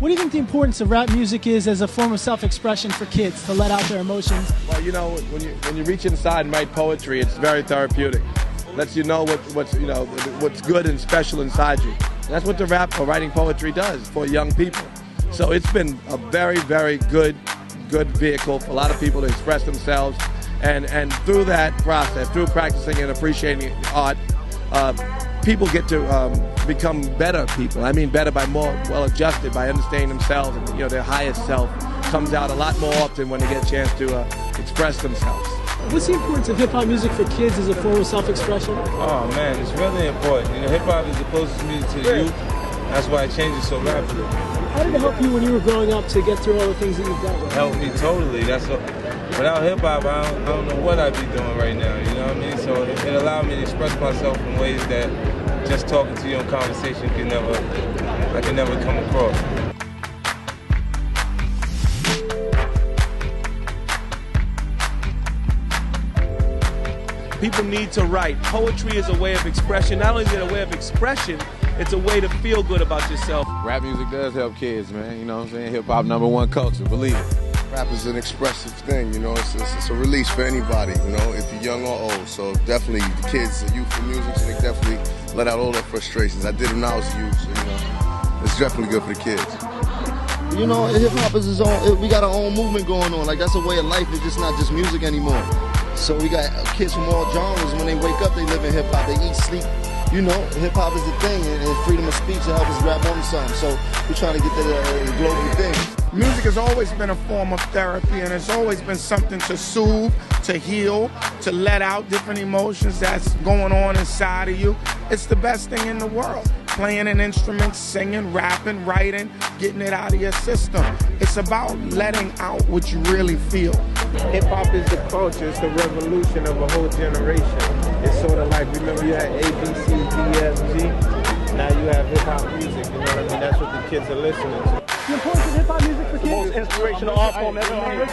What do you think the importance of rap music is as a form of self-expression for kids to let out their emotions? Well, you know, when you reach inside and write poetry, it's very therapeutic. Lets you know what's good and special inside you. And that's what the rap or writing poetry does for young people. So it's been a very, very good vehicle for a lot of people to express themselves. And through that process, through practicing and appreciating art, people get to become better people. I mean better by more well-adjusted, by understanding themselves, and their highest self comes out a lot more often when they get a chance to express themselves. What's the importance of hip-hop music for kids as a form of self-expression? Oh man, it's really important. Hip-hop is the closest music to the youth. That's why it changes so rapidly. How did it help you when you were growing up to get through all the things that you've dealt with? Helped me totally. Without hip-hop, I don't know what I'd be doing right now, you know what I mean? So it allowed me to express myself in ways that just talking to you in conversation can never come across. People need to write. Poetry is a way of expression. Not only is it a way of expression, it's a way to feel good about yourself. Rap music does help kids, man. You know what I'm saying? Hip-hop #1 culture, believe it. Rap is an expressive thing, it's a release for anybody, if you're young or old. So definitely the kids are youth for music, so they definitely let out all their frustrations. I did it when I was a youth, so it's definitely good for the kids. Hip-hop is its own, we got our own movement going on. Like, that's a way of life. It's just not just music anymore. So we got kids from all genres. When they wake up, they live in hip-hop. They eat, sleep. Hip-hop is the thing, and freedom of speech to help us grab on to something. So we're trying to get to the global thing. Music has always been a form of therapy, and it's always been something to soothe, to heal, to let out different emotions that's going on inside of you. It's the best thing in the world. Playing an instrument, singing, rapping, writing, getting it out of your system. It's about letting out what you really feel. Hip-hop is the culture, it's the revolution of a whole generation. It's sort of like, remember you had A, B, C, D, F, G? Now you have hip-hop music, you know what I mean? That's what the kids are listening to. The importance of hip-hop music for kids? The most inspirational art form ever made.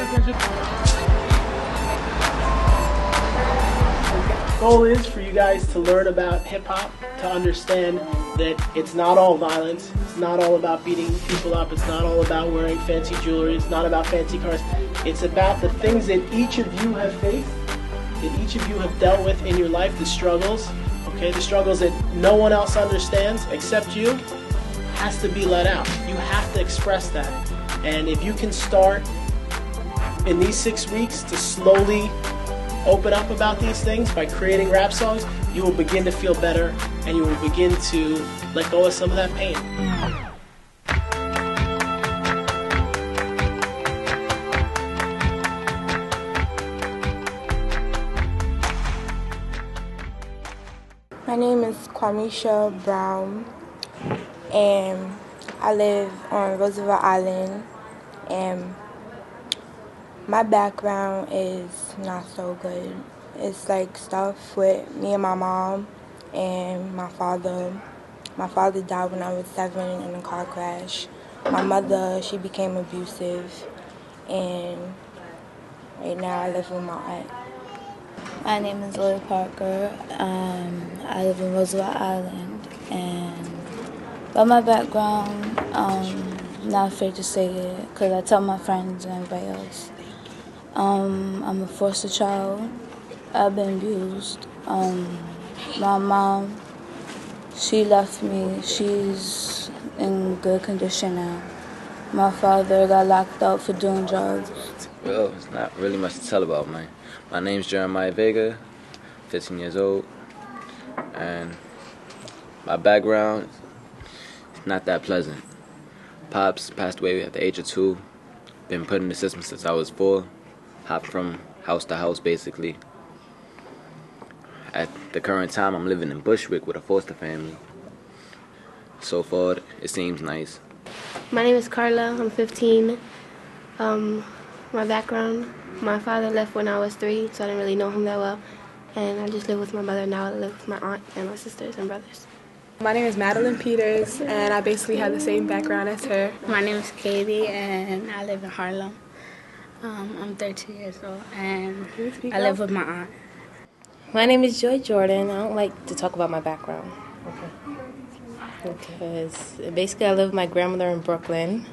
The goal is for you guys to learn about hip-hop, to understand that it's not all violence, it's not all about beating people up, it's not all about wearing fancy jewelry, it's not about fancy cars. It's about the things that each of you have faced, that each of you have dealt with in your life, the struggles, the struggles that no one else understands except you, has to be let out. You have to express that. And if you can start in these 6 weeks to slowly open up about these things by creating rap songs, you will begin to feel better and you will begin to let go of some of that pain. My name is Kwamisha Brown, and I live on Roosevelt Island, and my background is not so good. It's like stuff with me and my mom and my father. My father died when I was 7 in a car crash. My mother, she became abusive, and right now I live with my aunt. My name is Lily Parker. I live in Roosevelt Island, and about my background, I'm not afraid to say it because I tell my friends and everybody else. I'm a foster child. I've been abused. My mom, she left me. She's in good condition now. My father got locked up for doing drugs. Well, it's not really much to tell about, man. My name's Jeremiah Vega, 15 years old, and my background is not that pleasant. Pops passed away at the age of 2, been put in the system since I was 4, hopped from house to house basically. At the current time, I'm living in Bushwick with a foster family. So far, it seems nice. My name is Carla, I'm 15. My background, my father left when I was 3, so I didn't really know him that well. And I just live with my mother now. I live with my aunt and my sisters and brothers. My name is Madeline Peters, and I basically have the same background as her. My name is Katie, and I live in Harlem. I'm 13 years old, and I live with my aunt. My name is Joy Jordan. I don't like to talk about my background. Okay. Because basically I live with my grandmother in Brooklyn.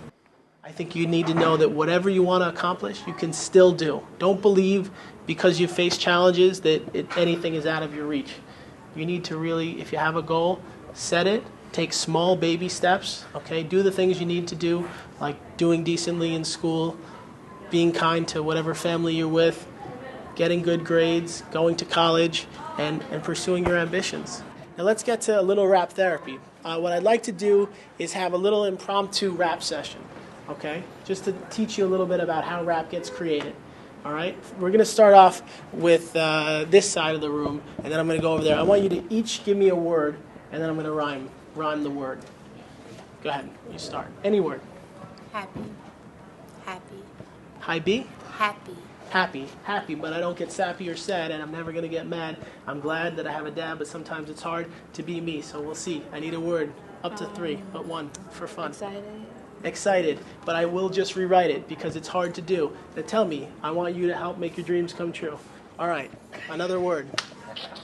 I think you need to know that whatever you want to accomplish, you can still do. Don't believe because you face challenges that anything is out of your reach. You need to really, if you have a goal, set it, take small baby steps, okay? Do the things you need to do, like doing decently in school, being kind to whatever family you're with, getting good grades, going to college, and pursuing your ambitions. Now let's get to a little rap therapy. What I'd like to do is have a little impromptu rap session, okay? Just to teach you a little bit about how rap gets created, all right? We're gonna start off with this side of the room, and then I'm gonna go over there. I want you to each give me a word, and then I'm gonna rhyme the word. Go ahead, you start. Any word. Happy. Happy. High B? Happy. Happy, but I don't get sappy or sad, and I'm never going to get mad. I'm glad that I have a dad, but sometimes it's hard to be me, so we'll see. I need a word, up to 3, but 1 for fun. Excited, but I will just rewrite it because it's hard to do. Now tell me, I want you to help make your dreams come true. All right, another word.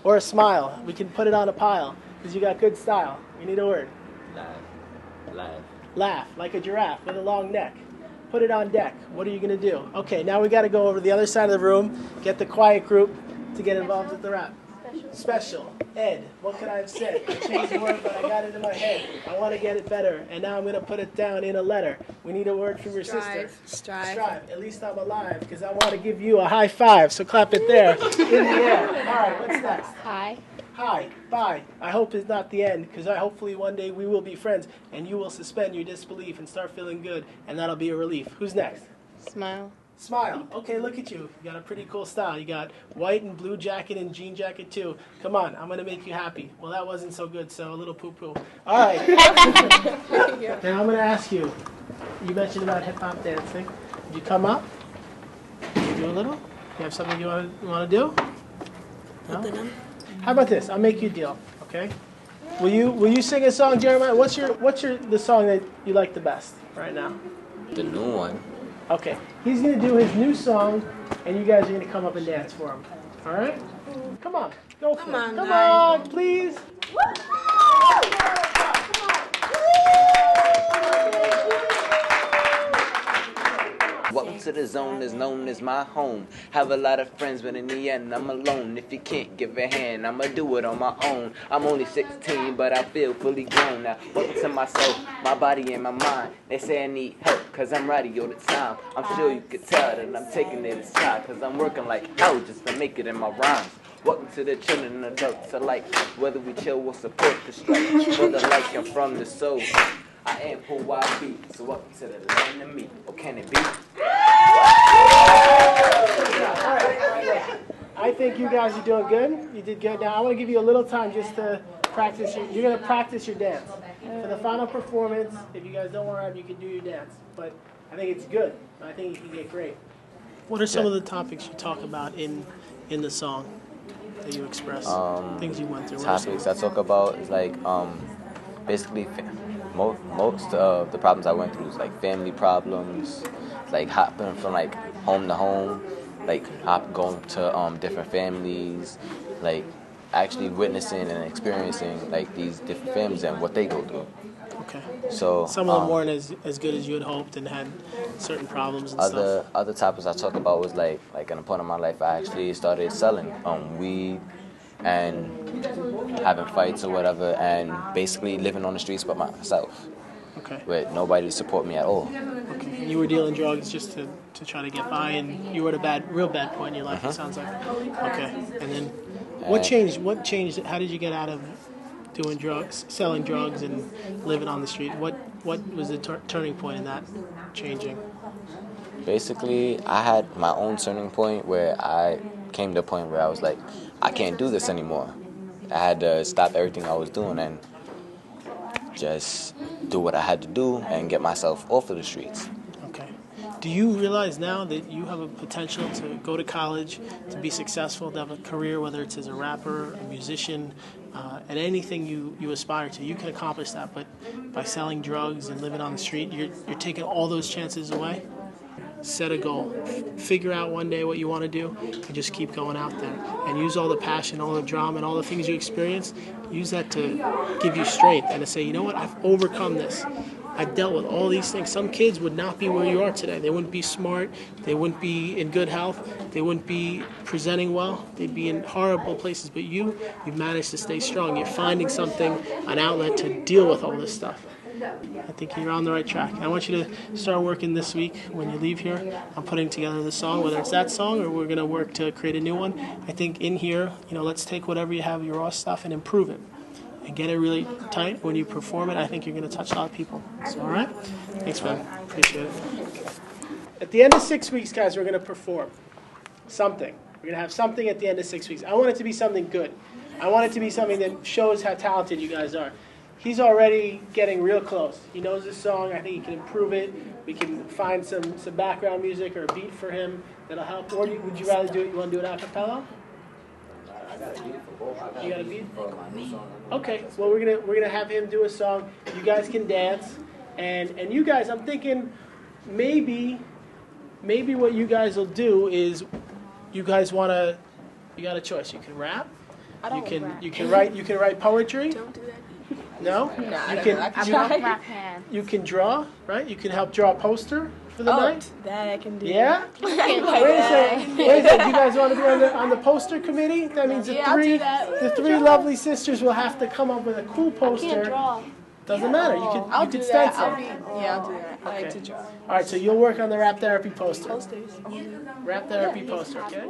Or a smile. We can put it on a pile because you got good style. We need a word. Laugh, like a giraffe with a long neck. Put it on deck. What are you going to do? Okay, now we got to go over to the other side of the room, get the quiet group to get involved with the rap. Special. Ed, what could I have said? I changed the word, but I got it in my head. I want to get it better, and now I'm going to put it down in a letter. We need a word from your sister. Strive. At least I'm alive, because I want to give you a high five, so clap it there in the air. All right, what's next? Hi. Hi, bye. I hope it's not the end, because hopefully one day we will be friends, and you will suspend your disbelief and start feeling good, and that'll be a relief. Who's next? Smile. Smile. Okay, look at you. You got a pretty cool style. You got white and blue jacket and jean jacket too. Come on, I'm going to make you happy. Well, that wasn't so good, so a little poo-poo. All right. Now I'm going to ask you. You mentioned about hip-hop dancing. Did you come up? You do a little? You have something you want to do? No? How about this? I'll make you a deal, okay? Will you sing a song, Jeremiah? What's the song that you like the best right now? The new one. Okay. He's gonna do his new song, and you guys are gonna come up and dance for him. All right? Come on, go for it. Come on, please. Welcome to the zone is known as my home. Have a lot of friends, but in the end, I'm alone. If you can't give a hand, I'ma do it on my own. I'm only 16, but I feel fully grown now. Welcome to myself, my body and my mind. They say I need help, cause I'm ready all the time. I'm sure you could tell that I'm taking it aside, cause I'm working like hell just to make it in my rhymes. Welcome to the children and adults alike. Whether we chill or support the strike. Whether like I'm from the soul. I am who I be, so welcome to the land of me. Or can it be? I think you guys are doing good. You did good. Now I want to give you a little time just to practice. You're going to practice your dance. For the final performance, if you guys don't want to, you can do your dance. But I think it's good. I think you can get great. What are some of the topics you talk about in the song that you express? Things you went through. Topics I talk about is like basically most of the problems I went through is like family problems, like hopping from like home to home, like going to different families, like actually witnessing and experiencing like these different families and what they go through. Okay. So some of them weren't as good as you had hoped and had certain problems and stuff. Other topics I talked about was like in a point in my life I actually started selling weed and having fights or whatever, and basically living on the streets by myself. Okay. With nobody to support me at all. Okay. You were dealing drugs just to try to get by, and you were at a real bad point in your life. It sounds like. Okay. And then, what changed? What changed? How did you get out of doing drugs, selling drugs, and living on the street? What was the turning point in that changing? Basically, I had my own turning point where I came to a point where I was like, I can't do this anymore. I had to stop everything I was doing and just do what I had to do and get myself off of the streets. Okay. Do you realize now that you have a potential to go to college, to be successful, to have a career, whether it's as a rapper, a musician, and anything you aspire to? You can accomplish that, but by selling drugs and living on the street, you're taking all those chances away? Set a goal. Figure out one day what you want to do and just keep going out there. And use all the passion, all the drama, and all the things you experience, use that to give you strength and to say, you know what, I've overcome this. I've dealt with all these things. Some kids would not be where you are today. They wouldn't be smart. They wouldn't be in good health. They wouldn't be presenting well. They'd be in horrible places. But you've managed to stay strong. You're finding something, an outlet to deal with all this stuff. I think you're on the right track. I want you to start working this week when you leave here on putting together the song, whether it's that song or we're going to work to create a new one. I think in here, let's take whatever you have, your raw stuff, and improve it. And get it really tight. When you perform it, I think you're going to touch a lot of people. So, all right? Thanks, man. Appreciate it. At the end of 6 weeks, guys, we're going to perform something. We're going to have something at the end of 6 weeks. I want it to be something good. I want it to be something that shows how talented you guys are. He's already getting real close. He knows this song. I think he can improve it. We can find some background music or a beat for him that'll help. Or would you rather do it? You want to do it a cappella? You got a beat? Okay. Well, we're gonna have him do a song. You guys can dance, and you guys. I'm thinking maybe what you guys will do is you guys wanna. You got a choice. You can rap. You can write poetry. Don't do that. No? You can draw, right? You can help draw a poster for the night. That I can do. Yeah? Wait a second. You guys want to be on the poster committee? That means the three lovely sisters will have to come up with a cool poster. I can't draw. Doesn't matter. You can stencil. I'll do that. I like to draw. All right, so you'll work on the rap therapy poster. Rap therapy poster, okay?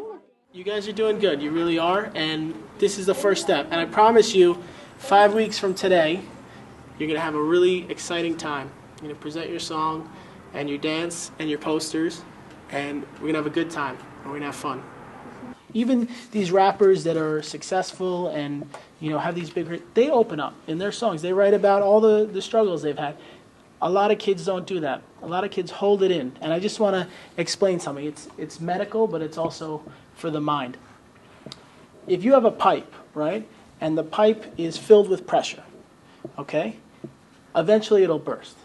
You guys are doing good. You really are, and this is the first step. And I promise you, 5 weeks from today, you're going to have a really exciting time. You're going to present your song and your dance and your posters, and we're going to have a good time, and we're going to have fun. Even these rappers that are successful and have these big, they open up in their songs. They write about all the struggles they've had. A lot of kids don't do that. A lot of kids hold it in. And I just want to explain something. It's medical, but it's also for the mind. If you have a pipe, right, and the pipe is filled with pressure, okay, eventually it'll burst.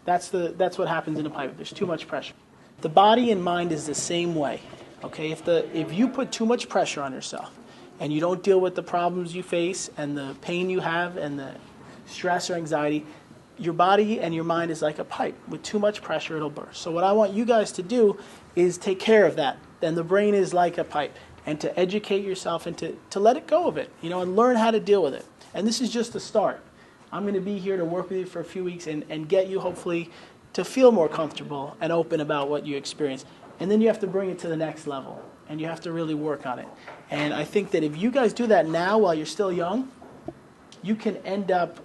That's what happens in a pipe. There's too much pressure. The body and mind is the same way, okay? If you put too much pressure on yourself and you don't deal with the problems you face and the pain you have and the stress or anxiety, your body and your mind is like a pipe. With too much pressure, it'll burst. So what I want you guys to do is take care of that. And the brain is like a pipe. And to educate yourself and to let it go of it, and learn how to deal with it. And this is just the start. I'm going to be here to work with you for a few weeks and get you, hopefully, to feel more comfortable and open about what you experience. And then you have to bring it to the next level. And you have to really work on it. And I think that if you guys do that now while you're still young, you can end up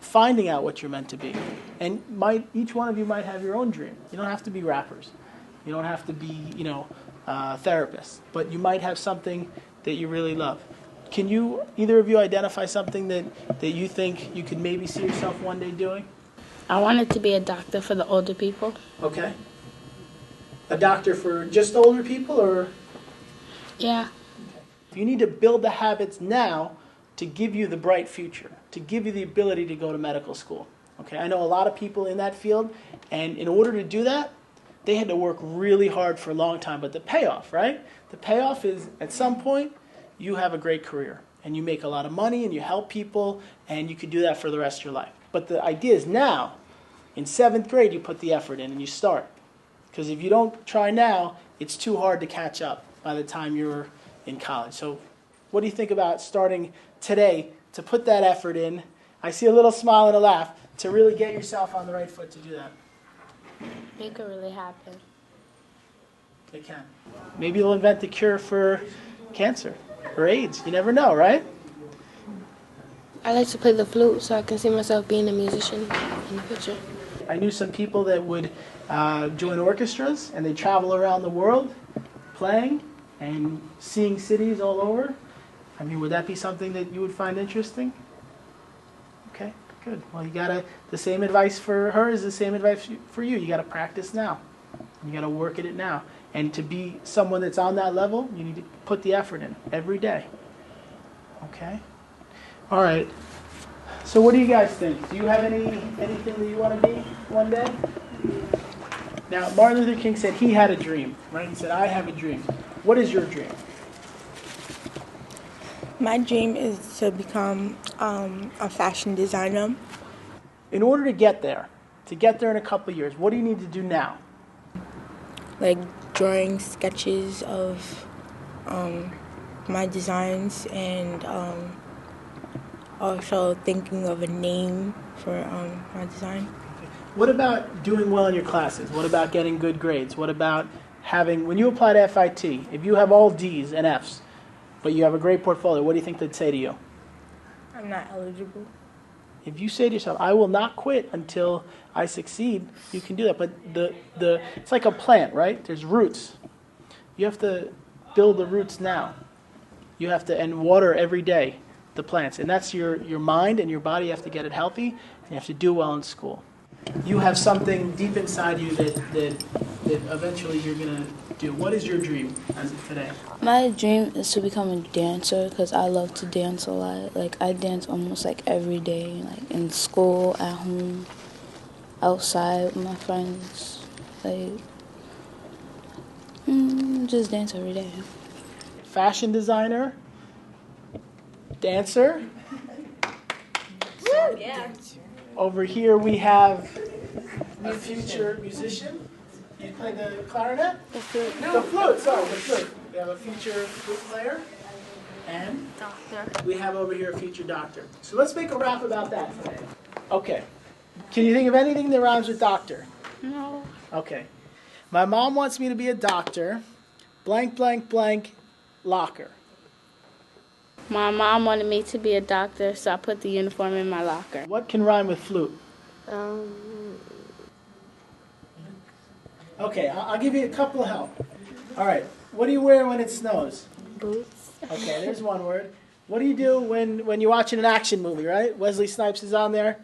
finding out what you're meant to be. And each one of you might have your own dream. You don't have to be rappers. You don't have to be, therapists. But you might have something that you really love. Can either of you identify something that you think you could maybe see yourself one day doing? I wanted to be a doctor for the older people. Okay. A doctor for just older people, or? Yeah. You need to build the habits now to give you the bright future, to give you the ability to go to medical school. Okay, I know a lot of people in that field, and in order to do that, they had to work really hard for a long time. But the payoff, right? The payoff is, at some point, you have a great career, and you make a lot of money, and you help people, and you could do that for the rest of your life. But the idea is now, in 7th grade, you put the effort in, and you start. Because if you don't try now, it's too hard to catch up by the time you're in college. So what do you think about starting today to put that effort in? I see a little smile and a laugh to really get yourself on the right foot to do that. It could really happen. It can. Maybe you'll invent the cure for cancer or AIDS. You never know, right? I like to play the flute, so I can see myself being a musician in the future. I knew some people that would join orchestras, and they travel around the world playing and seeing cities all over. I mean, would that be something that you would find interesting? Okay, good. Well, the same advice for her is the same advice for you. You got to practice now. You got to work at it now. And to be someone that's on that level, you need to put the effort in every day. Okay? All right. So what do you guys think? Do you have anything that you want to be one day? Now, Martin Luther King said he had a dream, right? He said, I have a dream. What is your dream? My dream is to become a fashion designer. In order to get there, to get there in a couple of years, what do you need to do now? Like drawing sketches of my designs and also thinking of a name for my design. What about doing well in your classes? What about getting good grades? What about having, when you apply to FIT, if you have all D's and F's, but you have a great portfolio, what do you think they'd say to you? I'm not eligible. If you say to yourself, I will not quit until I succeed, you can do that. But it's like a plant, right? There's roots. You have to build the roots now. You have to, and water every day the plants. And that's your mind and your body. You have to get it healthy, and you have to do well in school. You have something deep inside you that eventually you're going to do. What is your dream as of today? My dream is to become a dancer because I love to dance a lot. Like, I dance almost like every day, like in school, at home, outside with my friends. Like, just dance every day. Fashion designer, dancer. Yeah. Over here we have a future musician. You play the clarinet? The flute. The flute, sorry, the flute. We have a future flute player. And Doctor. we have over here a future doctor. So let's make a rap about that today. Okay. Can you think of anything that rhymes with doctor? No. Okay. My mom wants me to be a doctor. Blank, blank, blank, locker. My mom wanted me to be a doctor, so I put the uniform in my locker. What can rhyme with flute? Okay, I'll give you a couple of help. All right, what do you wear when it snows? Boots. Okay, there's one word. What do you do when you're watching an action movie, right? Wesley Snipes is on there.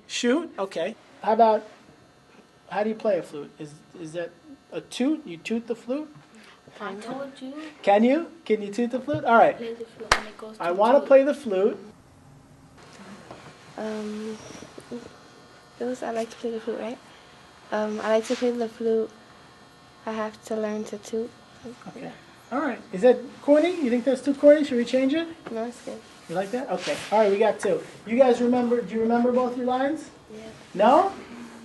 Shoot? Okay. How do you play a flute? Is that a toot? You toot the flute? I told you. Can you? Can you toot the flute? All right. Play the flute and it goes I want to play the flute. I like to play the flute, right? I like to play the flute. I have to learn to toot. Okay. All right. Is that corny? You think that's too corny? Should we change it? No, it's good. You like that? Okay. All right, we got two. You guys remember, do you remember both your lines? Yeah. No?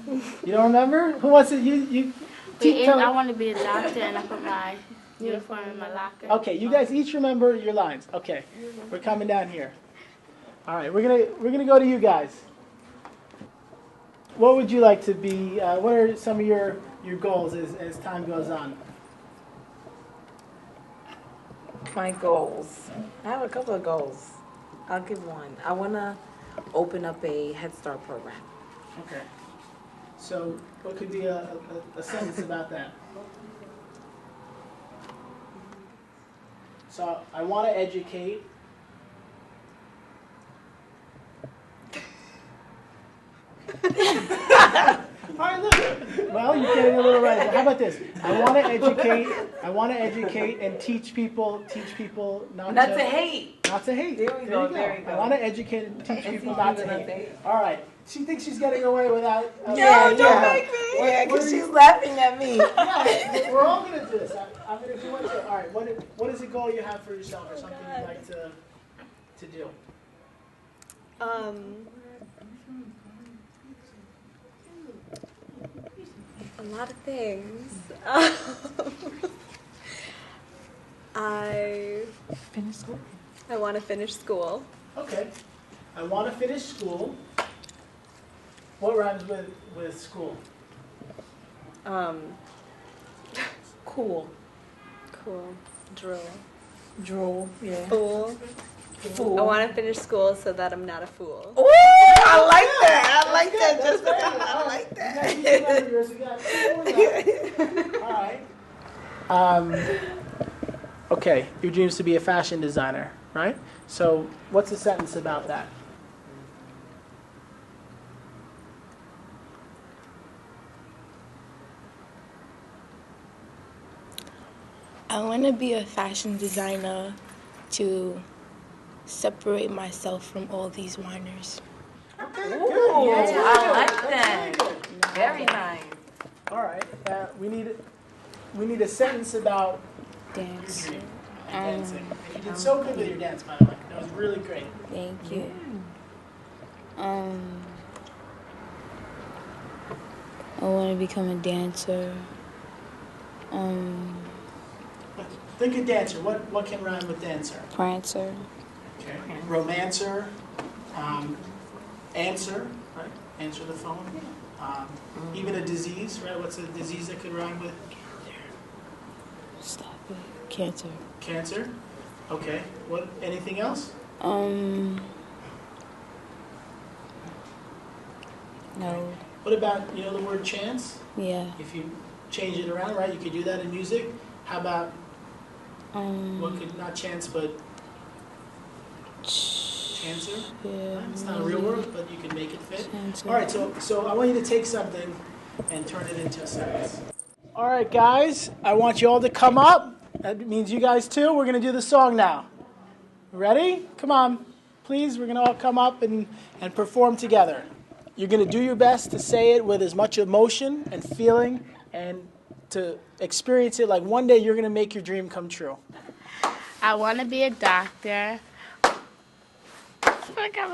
You don't remember? Who wants it? You I want to be a doctor and I put my uniform in my locker. Okay, you guys each remember your lines. Okay. We're coming down here. All right, we're gonna go to you guys. What would you like to be? What are some of your goals as time goes on? My goals. I have a couple of goals. I'll give one. I want to open up a Head Start program. Okay. So what could be a sentence about that? So I want to educate. All right, look. Well, you're getting a little right. How about this? I want to educate and teach people not to hate. Not to hate. There we go. There you go. I want to educate and teach people not to hate. All right. She thinks she's getting away without. Don't make me. Yeah, because she's laughing at me. Yeah, we're all gonna do this. I'm gonna do one too. All right. What is a goal you have for yourself, or something you'd like to do? A lot of things. I want to finish school. Okay. I want to finish school. What rhymes with school? Cool. Cool. Drool. Yeah. Fool. I want to finish school so that I'm not a fool. Ooh, I like that. I like that, Jessica. I like that. All right. Okay. Your dream is to be a fashion designer, right? So what's a sentence about that? I want to be a fashion designer to separate myself from all these whiners. Okay, Ooh, good. I like that. Very nice. All right. We need a sentence about Dance. dancing. You did so good with your dance, by the way. That was really great. Thank you. I want to become a dancer. Think of dancer. What can rhyme with dancer? Prancer. Okay. Romancer. Answer, right? Answer the phone. Even a disease, right? What's a disease that could rhyme with? Stop it. Cancer. Cancer. Okay. What? Anything else? No. What about, you know, the word chance? Yeah. If you change it around, right? You could do that in music. How about what could, not chance, but chancer? Yeah. It's not a real word, but you can make it fit. Chancer. All right, so I want you to take something and turn it into a sentence. All right, guys, I want you all to come up. That means you guys too. We're going to do the song now. Ready? Come on. Please, we're going to all come up and perform together. You're going to do your best to say it with as much emotion and feeling and to experience it like one day you're going to make your dream come true. I want to be a doctor. Try again.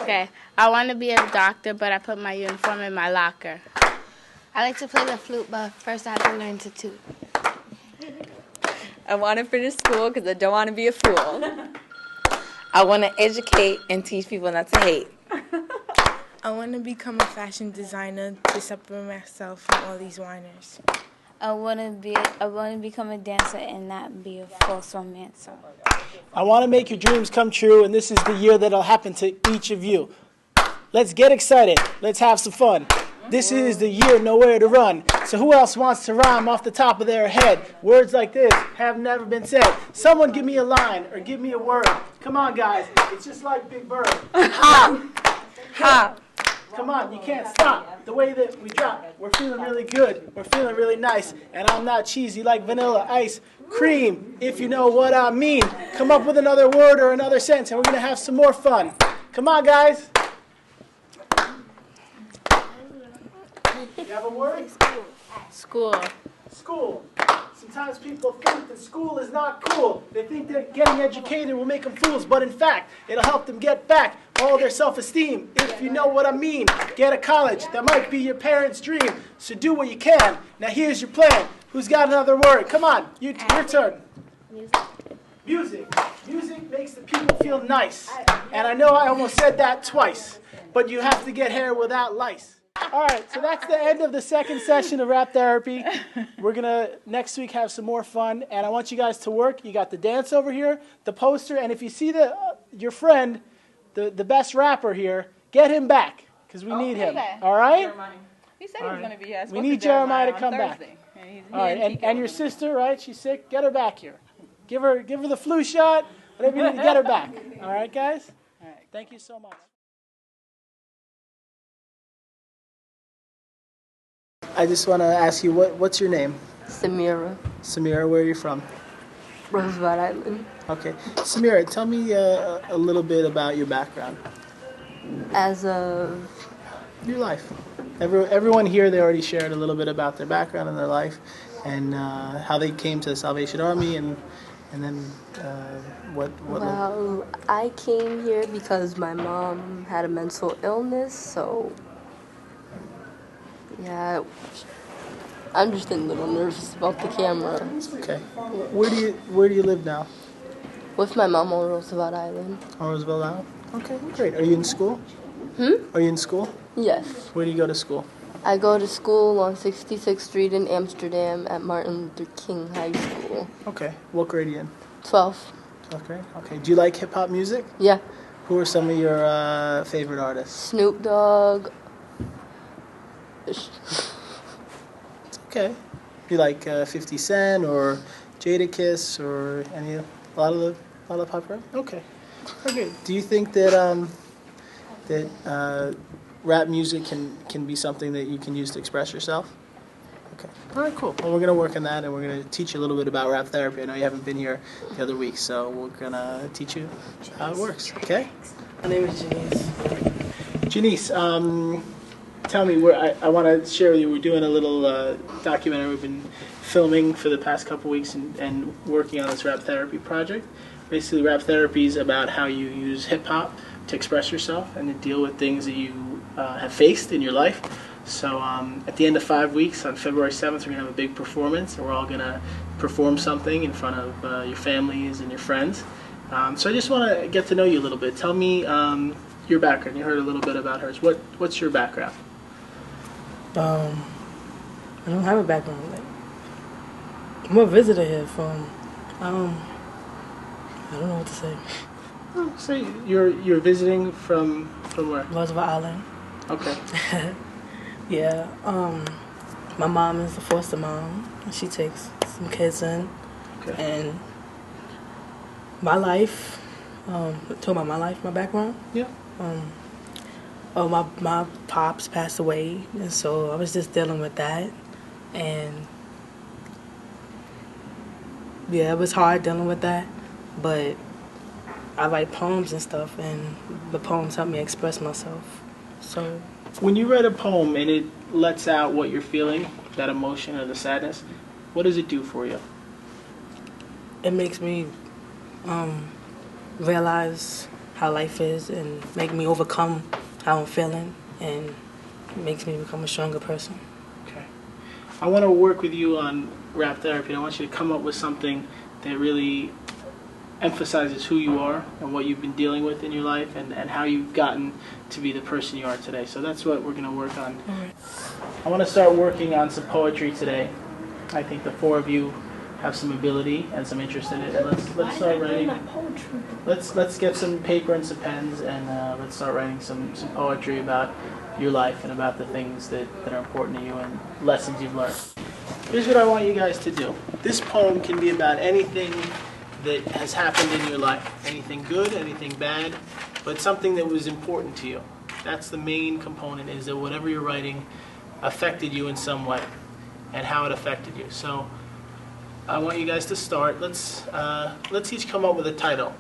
Okay. I want to be a doctor, but I put my uniform in my locker. I like to play the flute, but first I have to learn to toot. I want to finish school because I don't want to be a fool. I want to educate and teach people not to hate. I want to become a fashion designer to separate myself from all these whiners. I want to become a dancer and not be a false romancer. I want to make your dreams come true, and this is the year that'll happen to each of you. Let's get excited. Let's have some fun. This is the year nowhere to run. So who else wants to rhyme off the top of their head? Words like this have never been said. Someone give me a line or give me a word. Come on, guys. It's just like Big Bird. Hop. Hop. Come on, you can't stop. The way that we drop, we're feeling really good. We're feeling really nice. And I'm not cheesy like vanilla ice cream, if you know what I mean. Come up with another word or another sentence, and we're going to have some more fun. Come on, guys. You have a word? School. School. Sometimes people think that school is not cool. They think that getting educated will make them fools, but in fact, it'll help them get back all their self-esteem. If you know what I mean, get a college. That might be your parents' dream, so do what you can. Now here's your plan. Who's got another word? Come on, your turn. Music. Music makes the people feel nice. And I know I almost said that twice, but you have to get hair without lice. All right, so that's the end of the second session of Rap Therapy. We're going to, next week, have some more fun. And I want you guys to work. You got the dance over here, the poster. And if you see your friend, the best rapper here, get him back, because we need him. All right? Jeremiah. He said he was going to be here. We need Jeremiah to come back. All right, and your sister, right? She's sick. Get her back here. Give her the flu shot. Whatever you need to get her back. All right, guys? All right, thank you so much. I just want to ask you, what's your name? Samira. Samira, where are you from? Roosevelt Island. Okay. Samira, tell me a little bit about your background. As of... Your life. Everyone here, they already shared a little bit about their background and their life and how they came to the Salvation Army and then what... Well, I came here because my mom had a mental illness, so... Yeah, I'm just a little nervous about the camera. Okay. Where do you live now? With my mom on Roosevelt Island. On Roosevelt Island? Okay, great. Are you in school? Are you in school? Yes. Where do you go to school? I go to school on 66th Street in Amsterdam at Martin Luther King High School. Okay. What grade are you in? 12th. 12th grade? Okay. Do you like hip-hop music? Yeah. Who are some of your favorite artists? Snoop Dogg. It's okay. You like 50 Cent or Jadakiss or a lot of popular? Okay. Okay. Do you think that rap music can be something that you can use to express yourself? Okay. All right, cool. Well, we're going to work on that, and we're going to teach you a little bit about rap therapy. I know you haven't been here the other week, so we're going to teach you how it works, okay? My name is Janice. Janice, tell me, I want to share with you, we're doing a little documentary we've been filming for the past couple weeks and working on this rap therapy project. Basically, rap therapy is about how you use hip-hop to express yourself and to deal with things that you have faced in your life. So at the end of 5 weeks, on February 7th, we're going to have a big performance, and we're all going to perform something in front of your families and your friends. So I just want to get to know you a little bit. Tell me your background. You heard a little bit about hers. What's your background? I don't have a background. Like, I'm a visitor here from, I don't know what to say. Oh, so you're visiting from where? Roosevelt Island. Okay. Yeah. My mom is a foster mom. She takes some kids in. Okay. And my life, talk about my life, my background. Yeah. My pops passed away, and so I was just dealing with that, and yeah, it was hard dealing with that, but I write poems and stuff, and the poems help me express myself. So when you write a poem and it lets out what you're feeling, that emotion or the sadness, what does it do for you? It makes me realize how life is and make me overcome how I'm feeling, and it makes me become a stronger person. Okay. I want to work with you on rap therapy. I want you to come up with something that really emphasizes who you are and what you've been dealing with in your life, and how you've gotten to be the person you are today. So that's what we're going to work on. Right. I want to start working on some poetry today. I think the four of you have some ability and some interest in it. And let's start writing. Let's get some paper and some pens, and let's start writing some poetry about your life and about the things that are important to you and lessons you've learned. Here's what I want you guys to do. This poem can be about anything that has happened in your life. Anything good, anything bad, but something that was important to you. That's the main component, is that whatever you're writing affected you in some way and how it affected you. So I want you guys to start. Let's each come up with a title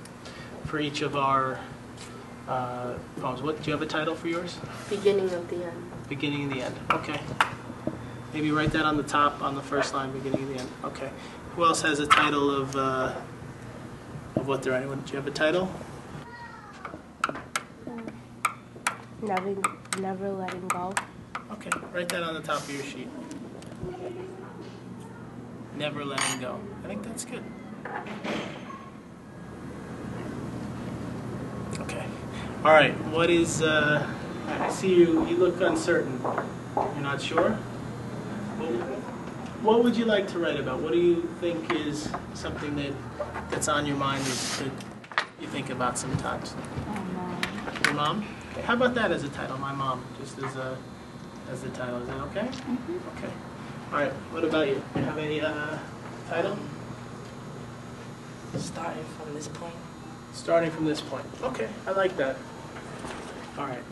for each of our poems. Do you have a title for yours? Beginning of the end. Beginning of the end. Okay. Maybe write that on the top, on the first line, beginning of the end. Okay. Who else has a title of what they're writing? Do you have a title? Never letting go. Okay. Write that on the top of your sheet. Never letting go. I think that's good. Okay. All right. What is? I see you. You look uncertain. You're not sure. What would you like to write about? What do you think is something that's on your mind that you think about sometimes? My mom. Your mom? Okay. How about that as a title? My mom, just as the title. Is that okay? Mm-hmm. Okay. All right. What about you? Do you have any title? Starting from this point. Starting from this point. Okay. I like that. All right.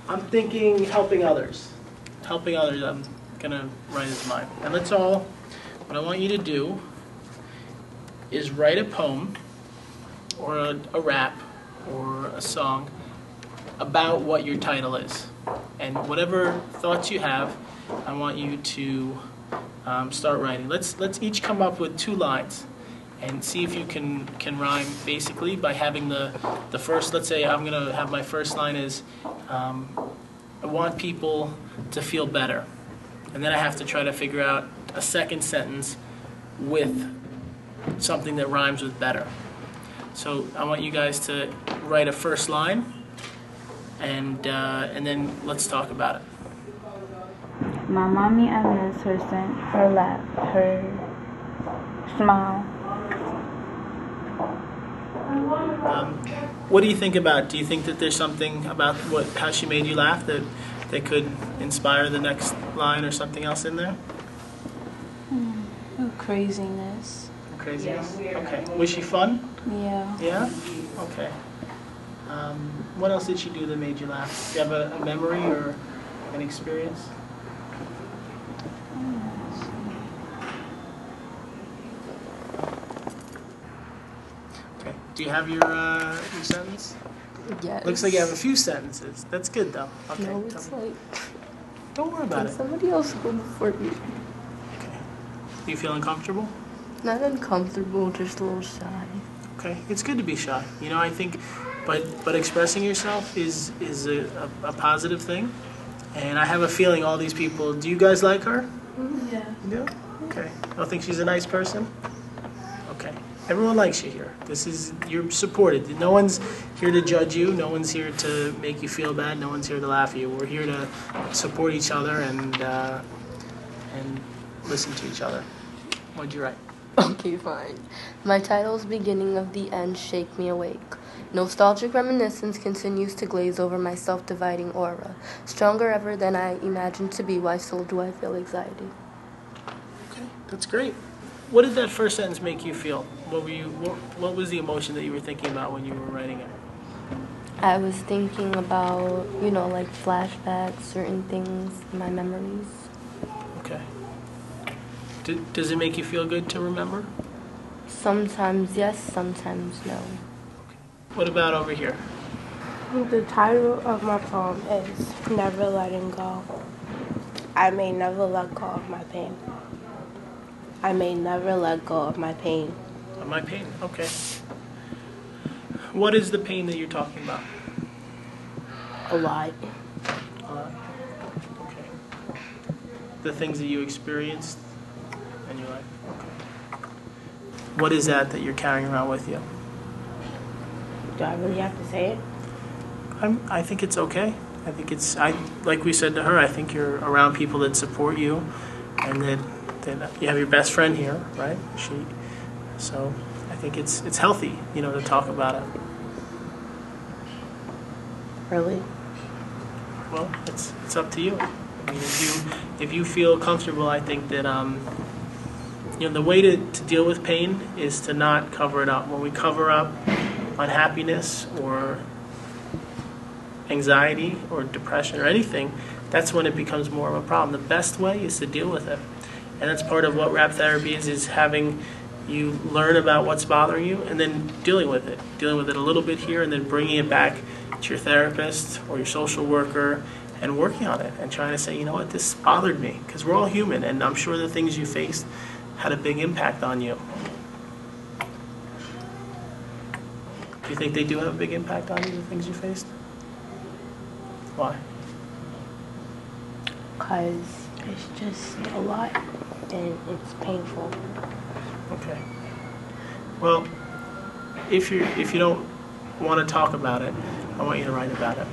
I'm thinking helping others. Helping others. I'm gonna write as mine. And what I want you to do is write a poem or a rap or a song about what your title is. And whatever thoughts you have, I want you to start writing. Let's each come up with 2 lines and see if you can rhyme basically by having the first. Let's say I'm gonna have my first line is I want people to feel better. And then I have to try to figure out a second sentence with something that rhymes with better. So I want you guys to write a first line, and then let's talk about it. My mommy, I miss her scent, her laugh, her smile. What do you think about? Do you think that there's something about how she made you laugh that could inspire the next line or something else in there? Craziness. Craziness? Okay. Was she fun? Yeah. Yeah? Okay. What else did she do that made you laugh? Do you have a memory or an experience? Okay. Do you have your sentence? Yes. Looks like you have a few sentences. That's good, though. Okay. No, it's like... Don't worry about it. Somebody else go before me. Okay. Do you feel uncomfortable? Not uncomfortable, just a little shy. Okay. It's good to be shy. You know, I think but expressing yourself is a positive thing. And I have a feeling all these people. Do you guys like her? Yeah. You do? Okay. Don't think she's a nice person? Okay. Everyone likes you here. You're supported. No one's here to judge you. No one's here to make you feel bad. No one's here to laugh at you. We're here to support each other and listen to each other. What'd you write? Okay, fine. My title's Beginning of the End, Shake Me Awake. Nostalgic reminiscence continues to glaze over my self-dividing aura. Stronger ever than I imagined to be, why still do I feel anxiety? Okay, that's great. What did that first sentence make you feel? What was the emotion that you were thinking about when you were writing it? I was thinking about, like flashbacks, certain things, my memories. Okay. Does it make you feel good to remember? Sometimes yes, sometimes no. What about over here? The title of my poem is Never Letting Go. I may never let go of my pain. I may never let go of my pain. Of my pain, okay. What is the pain that you're talking about? A lot. A lot. Okay. The things that you experienced in your life? Okay. What is that you're carrying around with you? Do I really have to say it? I think it's okay. I think like we said to her, I think you're around people that support you, and that you have your best friend here, right? So I think it's healthy, to talk about it. Really? Well, it's up to you. I mean, if you feel comfortable, I think that the way to deal with pain is to not cover it up. When we cover up unhappiness or anxiety or depression or anything, that's when it becomes more of a problem. The best way is to deal with it. And that's part of what rap therapy is having you learn about what's bothering you and then dealing with it a little bit here and then bringing it back to your therapist or your social worker and working on it and trying to say, you know what, this bothered me, because we're all human, and I'm sure the things you faced had a big impact on you. Do you think they do have a big impact on you, the things you faced? Why? Because it's just a lot and it's painful. Okay. Well, if you don't want to talk about it, I want you to write about it.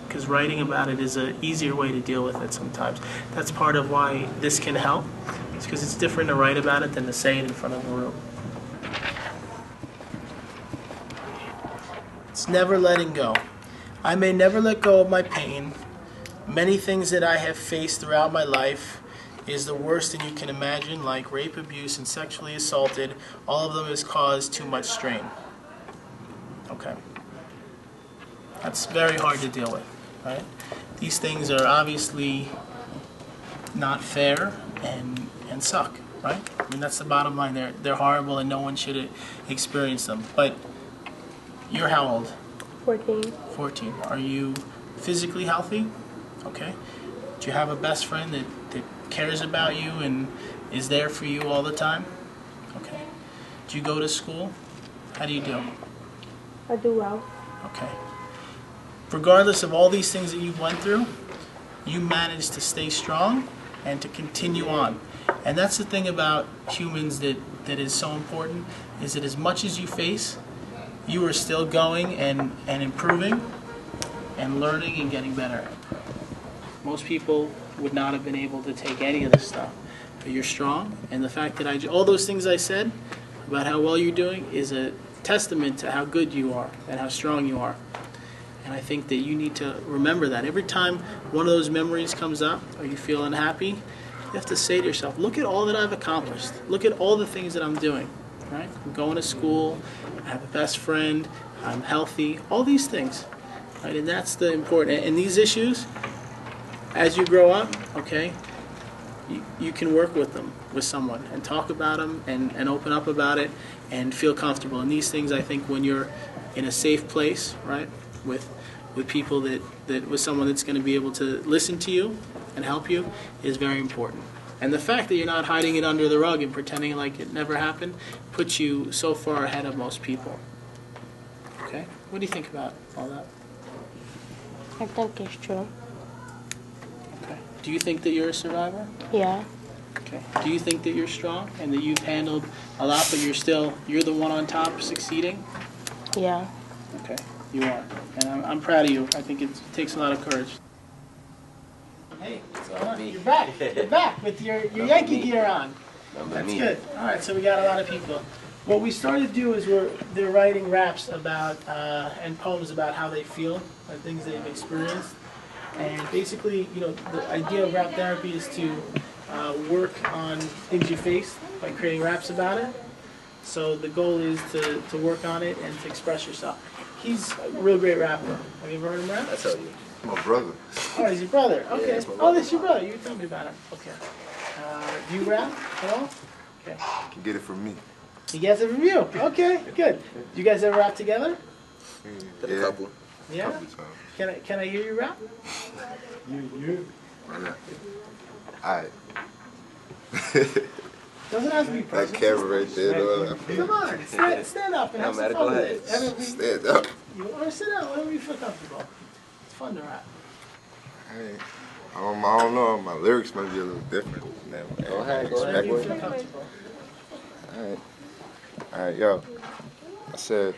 Because writing about it is an easier way to deal with it sometimes. That's part of why this can help. It's because it's different to write about it than to say it in front of a room. It's never letting go. I may never let go of my pain. Many things that I have faced throughout my life is the worst that you can imagine, like rape, abuse, and sexually assaulted. All of them has caused too much strain. Okay. That's very hard to deal with, right? These things are obviously not fair and suck, right? I mean, that's the bottom line. They're horrible and no one should experience them. But you're how old? 14. 14. Are you physically healthy? Okay. Do you have a best friend that cares about you and is there for you all the time? Okay. Do you go to school? How do you do? I do well. Okay. Regardless of all these things that you went through, you managed to stay strong and to continue on. And that's the thing about humans that is so important, is that as much as you face, you are still going and improving and learning and getting better. Most people would not have been able to take any of this stuff. But you're strong, and the fact that all those things I said about how well you're doing is a testament to how good you are and how strong you are. And I think that you need to remember that. Every time one of those memories comes up or you feel unhappy, you have to say to yourself, look at all that I've accomplished. Look at all the things that I'm doing. Right? I'm going to school, I have a best friend, I'm healthy, all these things. Right? And that's the important. And these issues, as you grow up, okay, you can work with them, with someone, and talk about them and open up about it and feel comfortable. And these things, I think, when you're in a safe place, right, with people with someone that's going to be able to listen to you and help you, is very important. And the fact that you're not hiding it under the rug and pretending like it never happened puts you so far ahead of most people. Okay. What do you think about all that? I think it's true. Okay. Do you think that you're a survivor? Yeah. Okay. Do you think that you're strong and that you've handled a lot, but you're the one on top succeeding? Yeah. Okay. You are. And I'm proud of you. I think it takes a lot of courage. Hey, what's going on? You're back. You're back with your Yankee gear on. That's good. All right, so we got a lot of people. What we started to do is they're writing raps about and poems about how they feel and things they've experienced. And basically, you know, the idea of rap therapy is to work on things you face by creating raps about it. So the goal is to work on it and to express yourself. He's a real great rapper. Have you ever heard him rap? That's how you. My brother. Oh, he's your brother. Okay. Yeah, that's my Oh, brother. that's your brother. You were telling me about him. Okay. Do you rap at all? Okay. You can get it from me. He gets it from you. Okay, good. Do you guys ever rap together? Yeah. A couple. Yeah. Couple times. Can I hear you rap? You. Why not? Alright. Doesn't have to be personal. That camera right there. Come on, stand up and have some fun with it. Stand up. Or sit down, whatever you feel comfortable. It's fun to rap. I don't know. My lyrics might be a little different. Go ahead. Whatever you feel comfortable. Alright, yo. I said,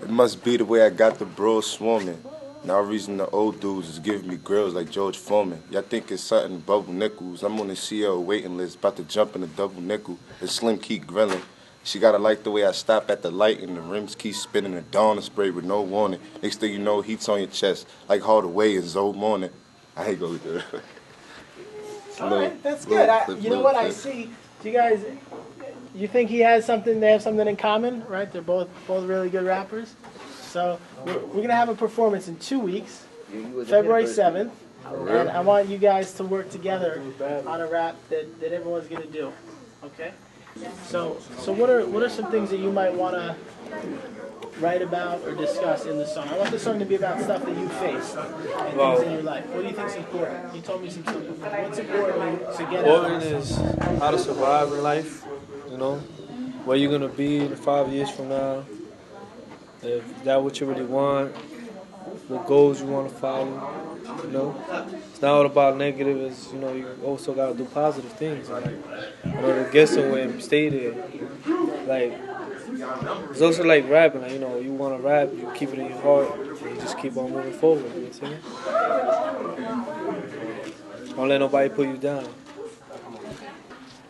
it must be the way I got the bros swarming. Now reason the old dudes is giving me grills like George Foreman. Y'all think it's something bubble nickels. I'm on the CL waiting list, about to jump in a double nickel. It's Slim keep grilling. She gotta like the way I stop at the light and the rims keep spinning. The dawn spray with no warning. Next thing you know, heat's on your chest like Hardaway and Zoe Morning. I hate going through that. All right, that's good. You know what I see? Do you guys? You think he has something? They have something in common, right? They're both really good rappers. So we're gonna have a performance in 2 weeks, February 7th, and I want you guys to work together on a rap that everyone's gonna do. Okay? So what are some things that you might want to write about or discuss in the song? I want the song to be about stuff that you faced and things in your life. What do you think is important? You told me some stuff before. What's important to get out? Important is how to survive in life. You know, where you're gonna be in 5 years from now. If that's what you really want, what goals you want to follow, you know. It's not all about negative, it's, you know, you also got to do positive things. Like, in order to get somewhere and stay there. Like, it's also like rapping, like, you know, you want to rap, you keep it in your heart, and you just keep on moving forward, you know what I'm saying? Don't let nobody put you down.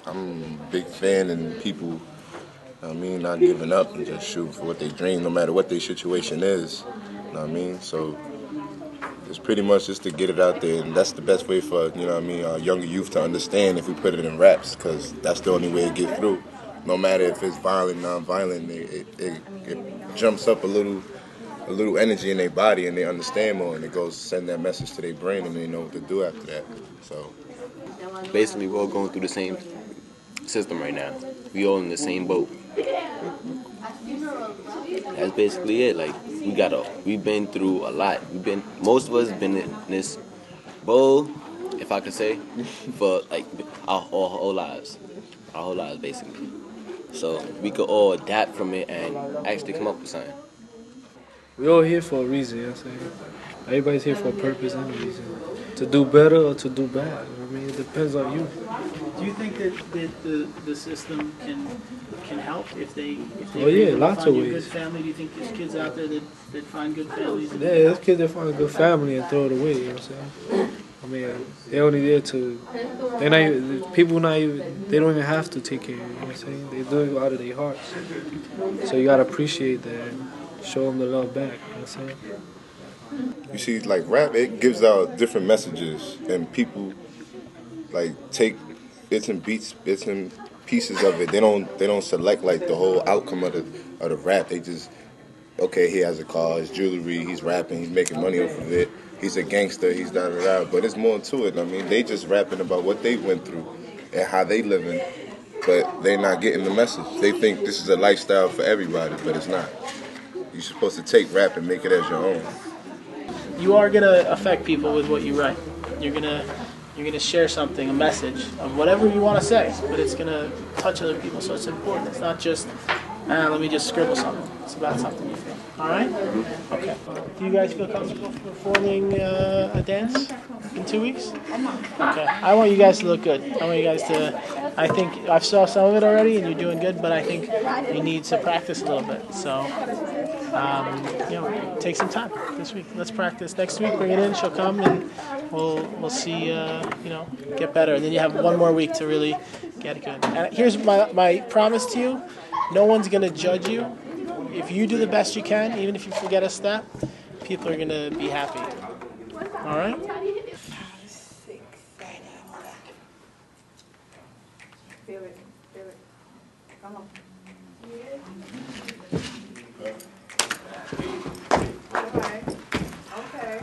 I'm a big fan of people, I mean, not giving up and just shooting for what they dream, no matter what their situation is. You know what I mean? So it's pretty much just to get it out there, and that's the best way for, you know what I mean, our younger youth to understand if we put it in raps, because that's the only way to get through. No matter if it's violent, non-violent, it jumps up a little energy in their body, and they understand more, and it goes send that message to their brain, and they know what to do after that. So basically, we're all going through the same system right now. We all in the same boat. That's basically it. Like, we've been through a lot. Most of us been in this bowl, if I could say, for like our whole lives. Our whole lives, basically. So we could all adapt from it and actually come up with something. We all here for a reason, you know what I'm saying? Everybody's here for a purpose and a reason. To do better or to do bad. You know what I mean? It depends on you. Do you think that the system can help if they lots find of a good ways. family? Do you think there's kids out there that find good families? Yeah, there's kids that find a good family and throw it away, you know what I'm saying? I mean, they're only there to, they don't even have to take care of you, you know what I'm saying? They do it out of their hearts. So you gotta appreciate that and show them the love back, you know what I'm saying? you see, like rap, it gives out different messages, and people like take bits and pieces of it. They don't select like the whole outcome of the rap. They just, okay, he has a car, his jewelry, he's rapping, he's making money off of it. He's a gangster, he's da-da-da. But it's more to it. I mean, they just rapping about what they went through and how they living, but they're not getting the message. They think this is a lifestyle for everybody, but it's not. You're supposed to take rap and make it as your own. You are gonna affect people with what you write. You're gonna share something, a message of whatever you want to say, but it's gonna touch other people. So it's important. It's not just Let me just scribble something. It's about something you feel. All right? Okay. Do you guys feel comfortable performing a dance in 2 weeks? Okay. I want you guys to look good. I want you guys to, I think, I've saw some of it already and you're doing good, but I think you need to practice a little bit. So, take some time this week. Let's practice. Next week, bring it in. She'll come and we'll see, get better. And then you have 1 more week to really get it good. And here's my promise to you. No one's going to judge you. If you do the best you can, even if you forget a step, people are going to be happy. All right? Feel it. Feel it. Come on. Okay. Okay.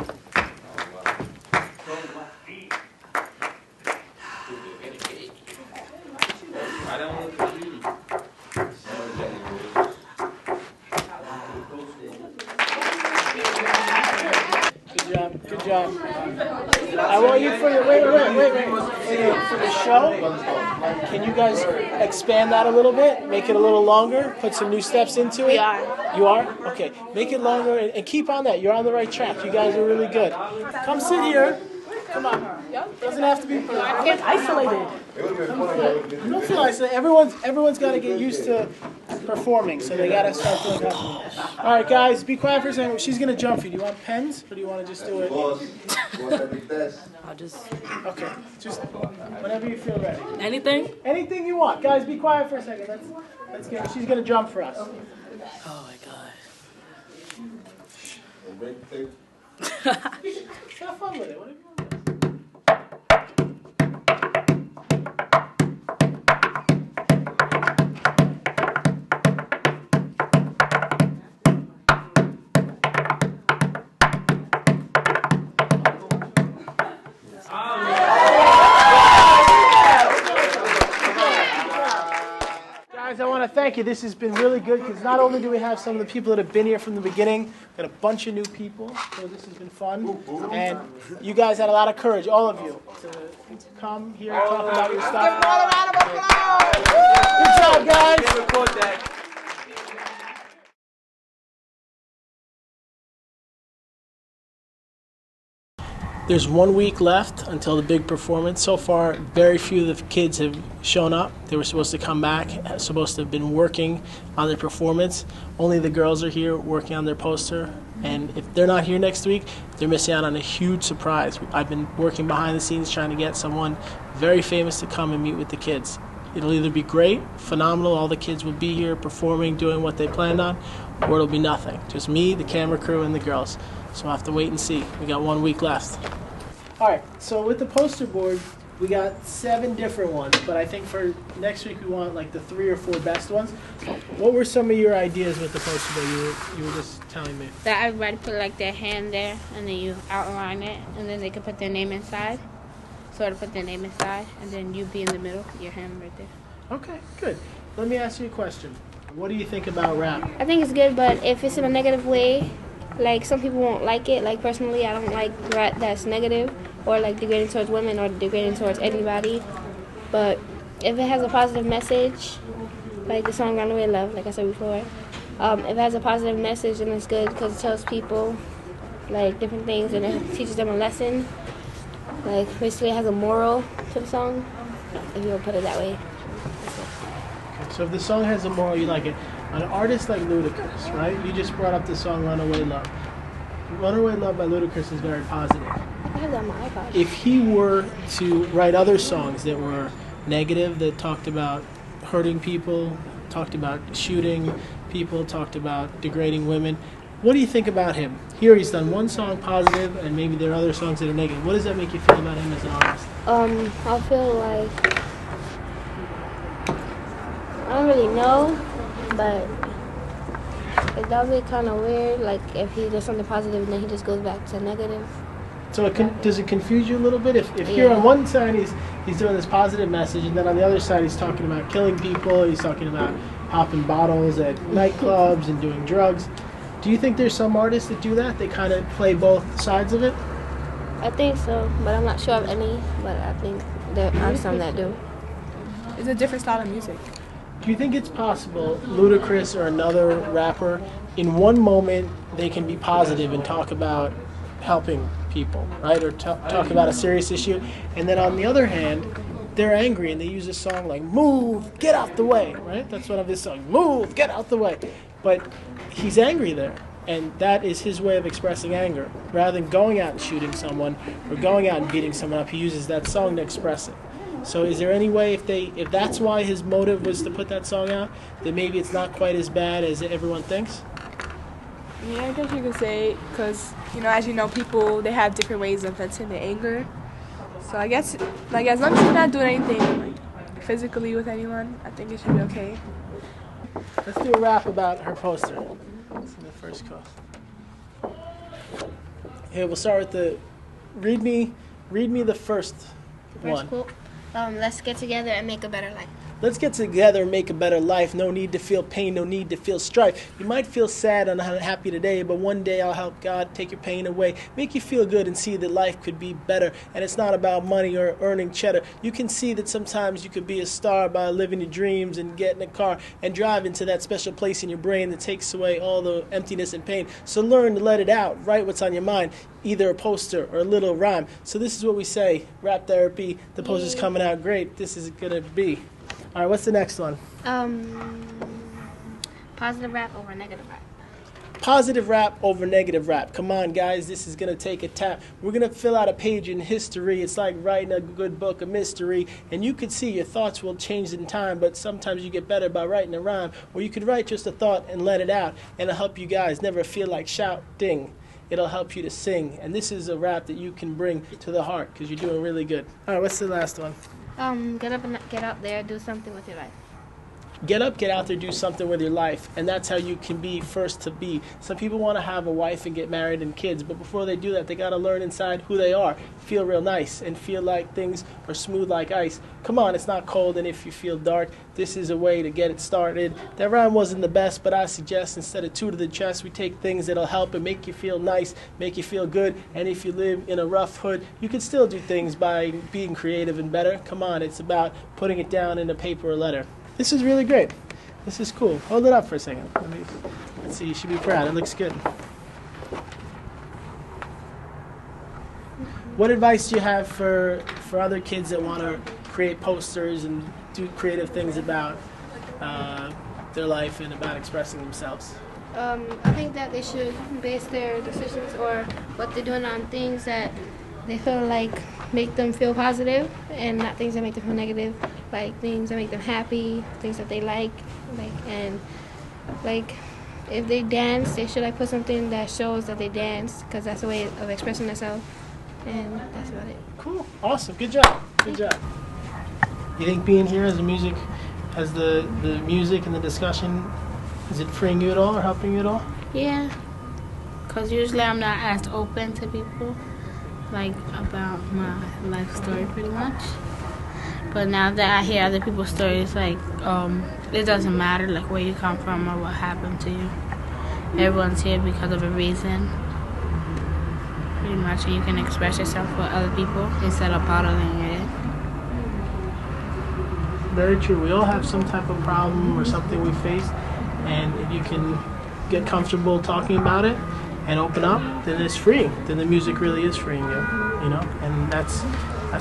Good job. I want you for the wait. For the show, can you guys expand that a little bit? Make it a little longer. Put some new steps into it. We are. You are? Okay. Make it longer and keep on that. You're on the right track. You guys are really good. Come sit here. Come on. Doesn't have to be perfect. I get isolated. You don't feel isolated. Everyone's got to get used to performing, so they got to start doing that. All right, guys, be quiet for a second. She's going to jump you. Do you want pens, or do you want to just do it? I'll just... Okay, just whenever you feel ready. Anything? Anything you want. Guys, be quiet for a second. Let's get her. She's going to jump for us. Oh, my God. Have fun with it. Whatever you want. Guys, I want to thank you. This has been really good because not only do we have some of the people that have been here from the beginning, we've got a bunch of new people, so this has been fun. And you guys had a lot of courage, all of you, to come here and talk about your stuff. Good job, guys. There's 1 week left until the big performance. So far, very few of the kids have shown up. They were supposed to come back, supposed to have been working on their performance. Only the girls are here working on their poster. And if they're not here next week, they're missing out on a huge surprise. I've been working behind the scenes trying to get someone very famous to come and meet with the kids. It'll either be great, phenomenal, all the kids will be here performing, doing what they planned on, or it'll be nothing. Just me, the camera crew, and the girls. So I'll have to wait and see. We got 1 week left. All right, so with the poster board, we got 7 different ones, but I think for next week we want like the 3 or 4 best ones. What were some of your ideas with the poster board you were just telling me? That everybody put like their hand there, and then you outline it, and then they could put their name inside. Sort of put their name inside, and then you be in the middle, your hand right there. Okay, good. Let me ask you a question. What do you think about rap? I think it's good, but if it's in a negative way, like some people won't like it. Like personally, I don't like rap that's negative or like degrading towards women or degrading towards anybody. But if it has a positive message, like the song "Runaway Love," like I said before, if it has a positive message, then it's good because it tells people like different things and it teaches them a lesson. Like basically, it has a moral to the song. If you want to put it that way. Okay, so if the song has a moral, you like it. An artist like Ludacris, right? You just brought up the song "Runaway Love." "Runaway Love" by Ludacris is very positive. I have that on my iPod. If he were to write other songs that were negative, that talked about hurting people, talked about shooting people, talked about degrading women, what do you think about him? Here he's done one song positive, and maybe there are other songs that are negative. What does that make you feel about him as an artist? I feel like I don't really know, but it does be kind of weird. Like if he does something positive and then he just goes back to negative. So does it confuse you a little bit? If here on one side he's doing this positive message, and then on the other side he's talking about killing people, he's talking about popping bottles at nightclubs and doing drugs. Do you think there's some artists that do that? They kind of play both sides of it? I think so, but I'm not sure of any. But I think there are some that do. It's a different style of music. Do you think it's possible Ludacris or another rapper, in one moment they can be positive and talk about helping people, right? Or talk about a serious issue, and then on the other hand, they're angry and they use a song like "Move, Get Out the Way," right? That's one of his songs. "Move, Get Out the Way," but he's angry there, and that is his way of expressing anger. Rather than going out and shooting someone or going out and beating someone up, he uses that song to express it. So is there any way, if that's why his motive was to put that song out, that maybe it's not quite as bad as everyone thinks? Yeah, I guess you could say, because, as you know, people, they have different ways of venting their anger. So I guess, as long as you're not doing anything, physically with anyone, I think it should be okay. Let's do a rap about her poster. That's in the first course. Here, we'll start with the, read me the first one. Quote. Let's get together and make a better life. Let's get together and make a better life. No need to feel pain, no need to feel strife. You might feel sad and unhappy today, but one day I'll help God take your pain away. Make you feel good and see that life could be better. And it's not about money or earning cheddar. You can see that sometimes you could be a star by living your dreams and getting a car and drive into that special place in your brain that takes away all the emptiness and pain. So learn to let it out. Write what's on your mind, either a poster or a little rhyme. So this is what we say, rap therapy. The poster's coming out great. This is going to be. All right, what's the next one? Positive rap over negative rap. Positive rap over negative rap. Come on, guys, this is going to take a tap. We're going to fill out a page in history. It's like writing a good book of mystery, and you could see your thoughts will change in time, but sometimes you get better by writing a rhyme, or you could write just a thought and let it out, and it'll help you guys never feel like shouting. It'll help you to sing, and this is a rap that you can bring to the heart because you're doing really good. All right, what's the last one? Get up and get out there, do something with your life. Get up, get out there, do something with your life. And that's how you can be first to be. Some people want to have a wife and get married and kids, but before they do that, they got to learn inside who they are. Feel real nice and feel like things are smooth like ice. Come on, it's not cold, and if you feel dark, this is a way to get it started. That rhyme wasn't the best, but I suggest instead of two to the chest, we take things that'll help and make you feel nice, make you feel good. And if you live in a rough hood, you can still do things by being creative and better. Come on, it's about putting it down in a paper or letter. This is really great. This is cool. Hold it up for a second. Let's see. You should be proud. It looks good. What advice do you have for other kids that want to create posters and do creative things about their life and about expressing themselves? I think that they should base their decisions or what they're doing on things that they feel like make them feel positive and not things that make them feel negative, like things that make them happy, things that they like and if they dance, they should put something that shows that they dance because that's a way of expressing themselves, and that's about it. Cool. Awesome. Good job. Good job. You think being here as the music and the discussion, is it freeing you at all or helping you at all? Yeah, because usually I'm not as open to people about my life story pretty much. But now that I hear other people's stories, it doesn't matter where you come from or what happened to you. Everyone's here because of a reason. Pretty much, and you can express yourself with other people instead of bottling it. Very true. We all have some type of problem or something we face, and if you can get comfortable talking about it and open up, then it's freeing. Then the music really is freeing you, and that's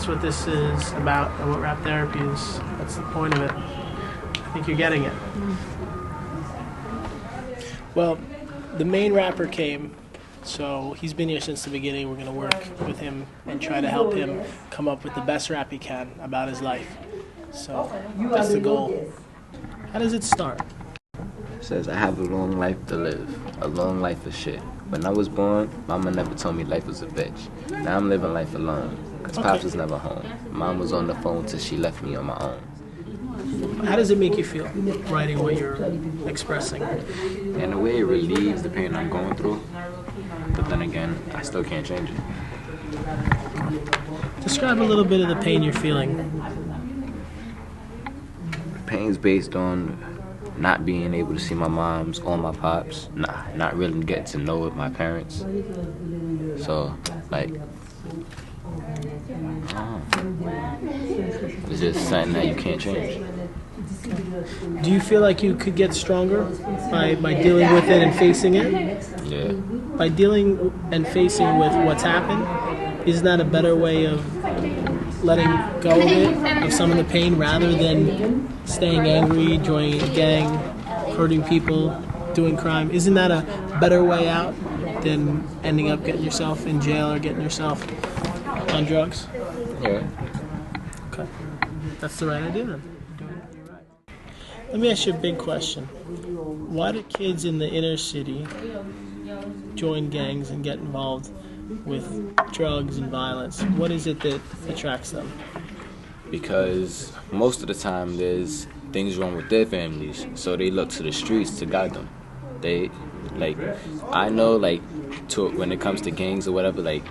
what this is about, and what rap therapy is. That's the point of it. I think you're getting it. Well, the main rapper came, so he's been here since the beginning. We're going to work with him and try to help him come up with the best rap he can about his life. So that's the goal. How does it start? It says, I have a long life to live, a long life of shit. When I was born, mama never told me life was a bitch. Now I'm living life alone, because Pops was never home. Mom was on the phone till she left me on my own. How does it make you feel, writing what you're expressing? In a way, it relieves the pain I'm going through, but then again, I still can't change it. Describe a little bit of the pain you're feeling. Pain's based on not being able to see my moms or my pops, not really getting to know my parents. So, it's just something that you can't change. Do you feel like you could get stronger by dealing with it and facing it? Yeah. By dealing and facing with what's happened, isn't that a better way of letting go of it, of some of the pain, rather than staying angry, joining a gang, hurting people, doing crime? Isn't that a better way out than ending up getting yourself in jail or getting yourself on drugs? Yeah. Okay. That's the right idea then. Let me ask you a big question. Why do kids in the inner city join gangs and get involved with drugs and violence? What is it that attracts them? Because most of the time there's things wrong with their families, so they look to the streets to guide them. They, like, I know, like, when it comes to gangs or whatever, like,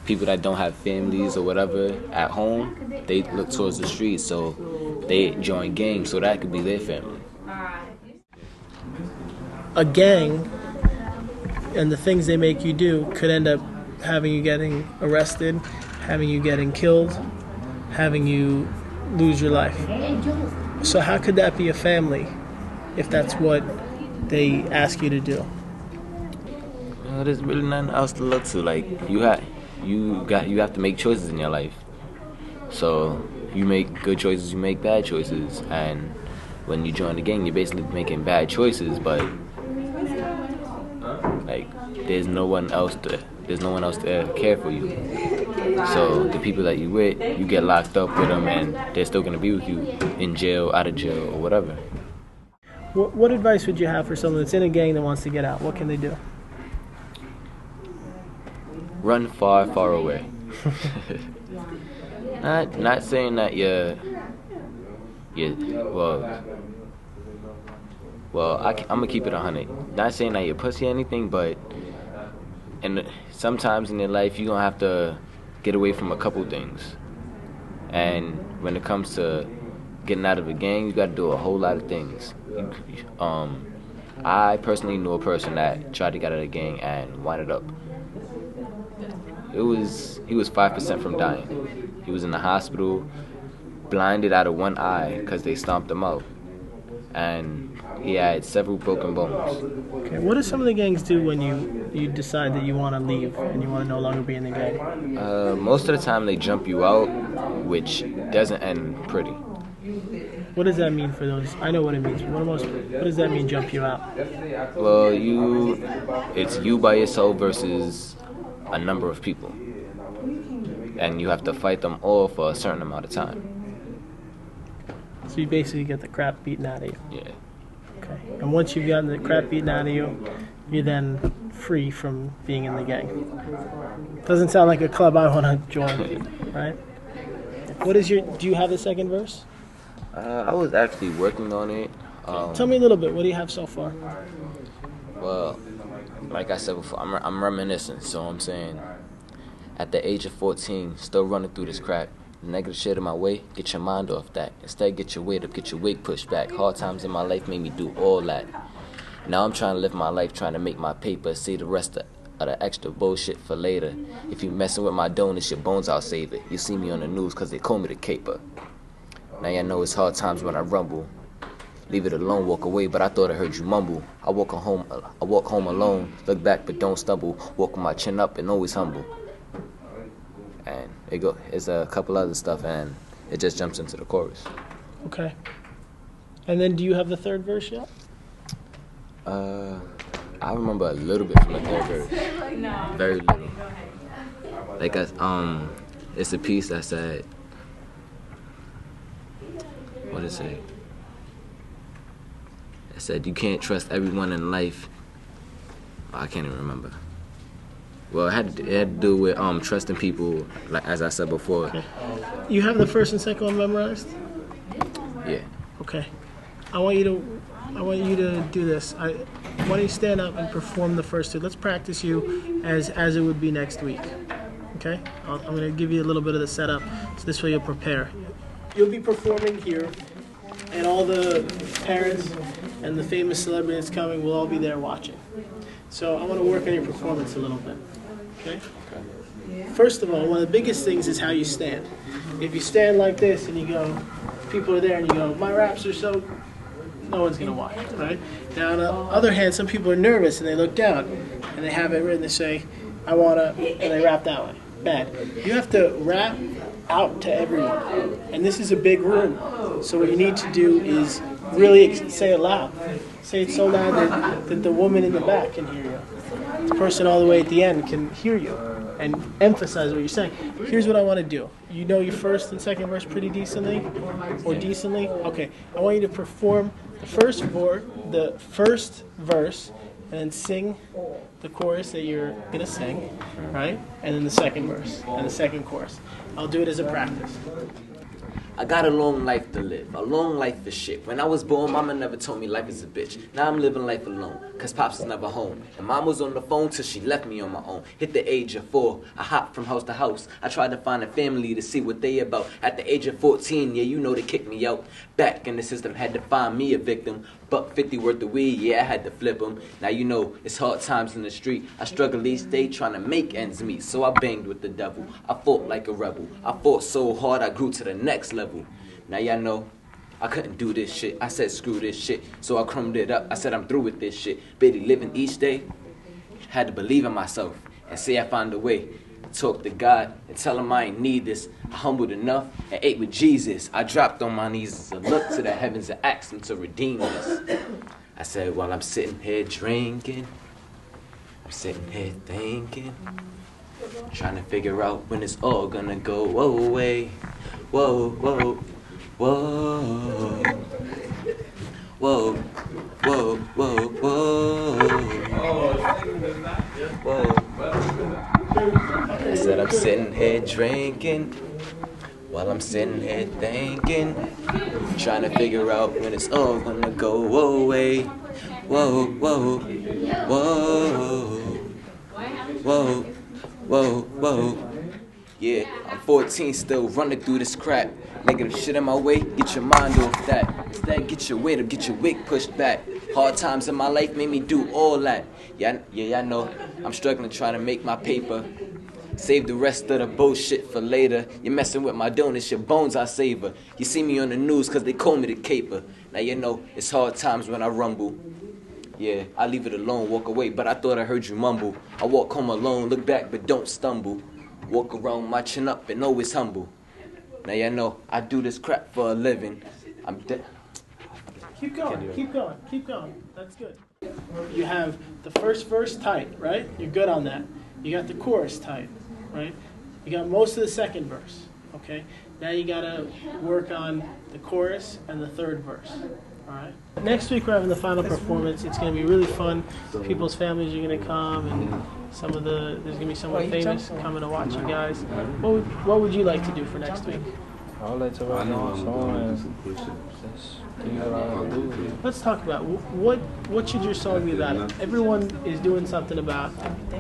people that don't have families or whatever at home, they look towards the streets, so they join gangs, so that could be their family. A gang and the things they make you do could end up having you getting arrested, having you getting killed, having you lose your life. So how could that be a family if that's what they ask you to do? There's really nothing else to look to. Like, you have to make choices in your life. So you make good choices, you make bad choices, and when you join the gang, you're basically making bad choices. But like, there's no one else to care for you. So the people that you with, you get locked up with them, and they're still gonna be with you in jail, out of jail, or whatever. What advice would you have for someone that's in a gang that wants to get out? What can they do? Run far, far away. Not saying that I'm gonna keep it 100. Not saying that you're pussy or anything, but sometimes in your life you're gonna have to get away from a couple things. And when it comes to getting out of a gang, you gotta do a whole lot of things. I personally knew a person that tried to get out of a gang and wound up. He was 5% from dying. He was in the hospital, blinded out of one eye because they stomped him out. And he had several broken bones. Okay, what do some of the gangs do when you decide that you want to leave and you want to no longer be in the gang? Most of the time they jump you out, which doesn't end pretty. What does that mean for those? I know what it means. What does that mean, jump you out? Well, it's you by yourself versus a number of people. And you have to fight them all for a certain amount of time. So you basically get the crap beaten out of you. Yeah. Okay. And once you've gotten the crap beaten out of you, you're then free from being in the gang. Doesn't sound like a club I want to join, right? Do you have the second verse? I was actually working on it. Tell me a little bit. What do you have so far? Well, like I said before, I'm reminiscing. So I'm saying, at the age of 14, still running through this crack. Negative shit in my way, get your mind off that. Instead, get your weight up, get your weight pushed back. Hard times in my life made me do all that. Now I'm trying to live my life, trying to make my paper. See the rest of the extra bullshit for later. If you messing with my donuts, your bones, I'll save it. You see me on the news cause they call me the caper. Now y'all know it's hard times when I rumble. Leave it alone, walk away, but I thought I heard you mumble. I walk home alone, look back but don't stumble. Walk with my chin up and always humble. And it's a couple other stuff, and it just jumps into the chorus. Okay. And then do you have the third verse yet? I remember a little bit from the third verse. Very little. Like, it's a piece that said, what did it say? It said, you can't trust everyone in life. I can't even remember. Well, it had to do with trusting people, like as I said before. Okay. You have the first and second one memorized? Yeah. Okay. I want you to do this. Why don't you stand up and perform the first two? Let's practice you as it would be next week. Okay? I'm going to give you a little bit of the setup, so this way you'll prepare. You'll be performing here, and all the parents and the famous celebrities coming will all be there watching. So I want to work on your performance a little bit. Okay? First of all, one of the biggest things is how you stand. If you stand like this and you go, people are there and you go, my raps are so No one's gonna watch, right? Now, on the other hand, some people are nervous and they look down and they have it written. They say, "I wanna," and they rap that way. Bad. You have to rap out to everyone, and this is a big room. So what you need to do is really say it loud. Say it so loud that the woman in the back can hear you. The person all the way at the end can hear you and emphasize what you're saying. Here's what I want to do. You know your first and second verse pretty decently? Or decently? Okay. I want you to perform the first verse and then sing the chorus that you're going to sing, right? And then the second verse and the second chorus. I'll do it as a practice. I got a long life to live, a long life is shit. When I was born, mama never told me life is a bitch. Now I'm living life alone, cause pops was never home. And mom was on the phone till she left me on my own. Hit the age of 4, I hopped from house to house. I tried to find a family to see what they about. At the age of 14, yeah, you know they kicked me out. Back in the system, had to find me a victim. $1.50 worth of weed, yeah, I had to flip them. Now you know, it's hard times in the street. I struggle each day trying to make ends meet. So I banged with the devil, I fought like a rebel. I fought so hard I grew to the next level. Now y'all know, I couldn't do this shit. I said screw this shit, so I crumbed it up. I said I'm through with this shit. Bitty living each day, had to believe in myself and say I found a way. Talk to God and tell him I ain't need this. I humbled enough and ate with Jesus. I dropped on my knees and looked to the heavens and asked him to redeem this. I said, while I'm sitting here drinking, I'm sitting here thinking, trying to figure out when it's all gonna go away. Whoa, whoa, whoa, whoa, whoa, whoa, whoa, whoa. I said I'm sitting here drinking, while I'm sitting here thinking, trying to figure out when it's all gonna go away. Whoa, whoa, whoa, whoa, whoa, whoa. Yeah, I'm 14 still running through this crap. Negative shit in my way, get your mind off that. Instead, get your weight up, get your wig pushed back. Hard times in my life made me do all that. Yeah, I know, I'm struggling trying to make my paper. Save the rest of the bullshit for later. You're messing with my donuts, your bones I savor. You see me on the news cause they call me the caper. Now you know, it's hard times when I rumble. Yeah, I leave it alone, walk away, but I thought I heard you mumble. I walk home alone, look back but don't stumble. Walk around my chin up and always humble. Now you know, I do this crap for a living. I'm dead. Keep going, keep going, keep going. That's good. You have the first verse tight, right? You're good on that. You got the chorus tight, right? You got most of the second verse, okay? Now you gotta work on the chorus and the third verse, all right? Next week we're having the final performance. It's gonna be really fun. People's families are gonna come, and there's gonna be someone famous coming to watch you guys. What would you like to do for next week? I would like to write a song and just do what I want to do. Let's talk about what should your song be about? Everyone is doing something about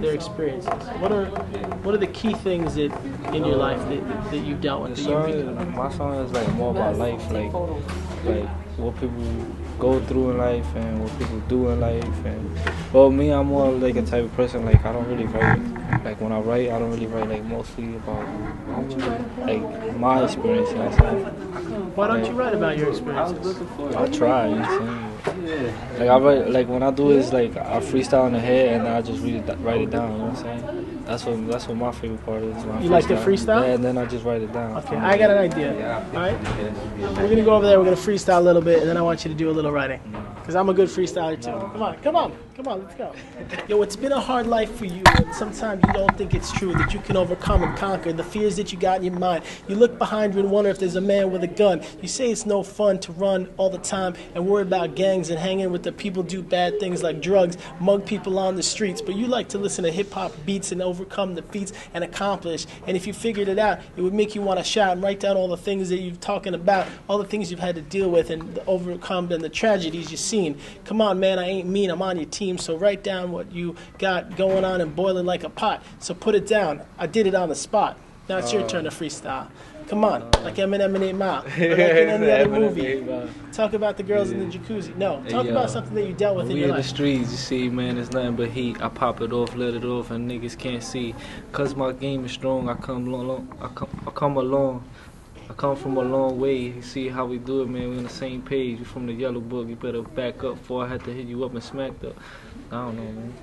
their experiences. What are the key things that in your life that you've dealt with? My song is like more about life, like what people go through in life and what people do in life. And well, me, I'm more like a type of person, like I don't really write, like when I write, I don't really write like mostly about like my experience, you know what I'm saying? Why don't you write about your experiences? I try, you know what I'm saying? Like I write, like when I do it, it's like I freestyle in the head and I just write it down, you know what I'm saying? That's what my favorite part is. You like the freestyle? Yeah, and then I just write it down. Okay, I got an idea. All right? We're going to go over there, we're going to freestyle a little bit, and then I want you to do a little writing. Because I'm a good freestyler too. Come on, let's go. Yo, it's been a hard life for you, and sometimes you don't think it's true that you can overcome and conquer the fears that you got in your mind. You look behind you and wonder if there's a man with a gun. You say it's no fun to run all the time and worry about gangs and hanging with the people do bad things like drugs, mug people on the streets, but you like to listen to hip-hop beats and overcome defeats and accomplish. And if you figured it out, it would make you want to shout and write down all the things that you're talking about, all the things you've had to deal with and overcome and the tragedies you've seen. Come on, man, I ain't mean, I'm on your team, so write down what you got going on and boiling like a pot. So put it down. I did it on the spot. Now it's your turn to freestyle. Come on, like Eminem and 8 Mile, or like in any other movie. Talk about the girls in the jacuzzi. No, talk about something that you dealt with in your life. We in the streets, you see, man, it's nothing but heat. I pop it off, let it off, and niggas can't see. Cause my game is strong, I come along. I come from a long way. You see how we do it, man. We're on the same page. You're from the yellow book. You better back up before I had to hit you up and smack up. I don't know, man.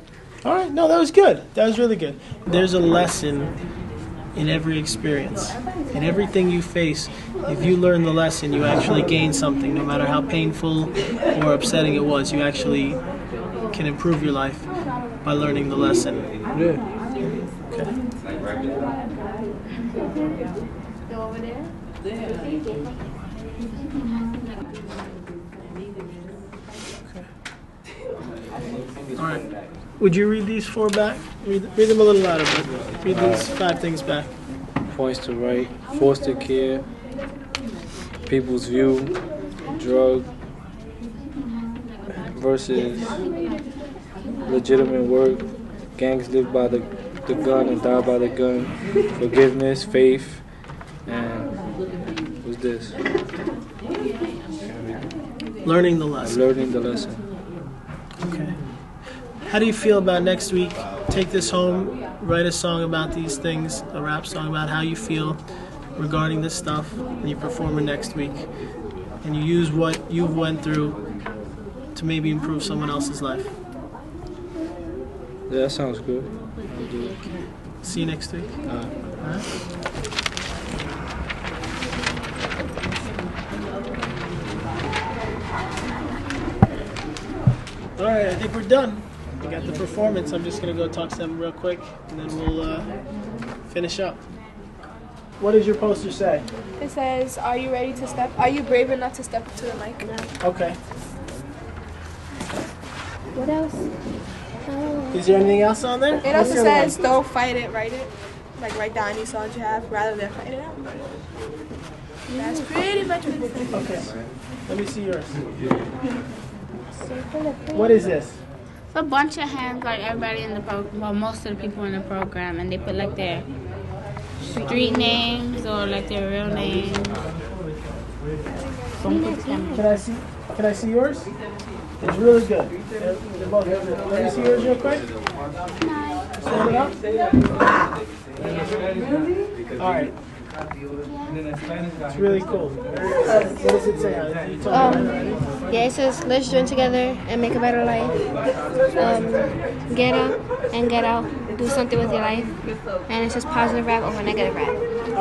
All right, no, that was good. That was really good. There's a lesson in every experience. In everything you face, if you learn the lesson, you actually gain something. No matter how painful or upsetting it was, you actually can improve your life by learning the lesson. Yeah. Okay. Go over there. All right. Would you read these 4 back? Read them a little louder, but read these 5 things back. Points to right, foster care, people's view, drug versus legitimate work, gangs live by the gun and die by the gun, forgiveness, faith, and what's this? Learning the lesson. Learning the lesson. Okay. How do you feel about next week? Take this home, write a song about these things, a rap song about how you feel regarding this stuff, and you perform it next week. And you use what you've went through to maybe improve someone else's life. Yeah, that sounds good. I'll do it. See you next week. All right. All right, I think we're done. We got the performance. I'm just going to go talk to them real quick, and then we'll finish up. What does your poster say? It says, are you brave enough to step up to the mic? Okay. What else? Is there anything else on there? It also says, don't fight it, write it. Like, write down any songs you have rather than fight it out. That's pretty much what it says. Okay. Let me see yours. What is this? It's a bunch of hands, like everybody in the well, most of the people in the program, and they put like their street names or like their real names. Can I see yours? It's really good. They're both really good. Let me see yours real quick. Stand it up. All right. It's really cool. What does it say? Yeah, it says, let's join together and make a better life. Get up and get out. Do something with your life. And it says positive rap over negative rap.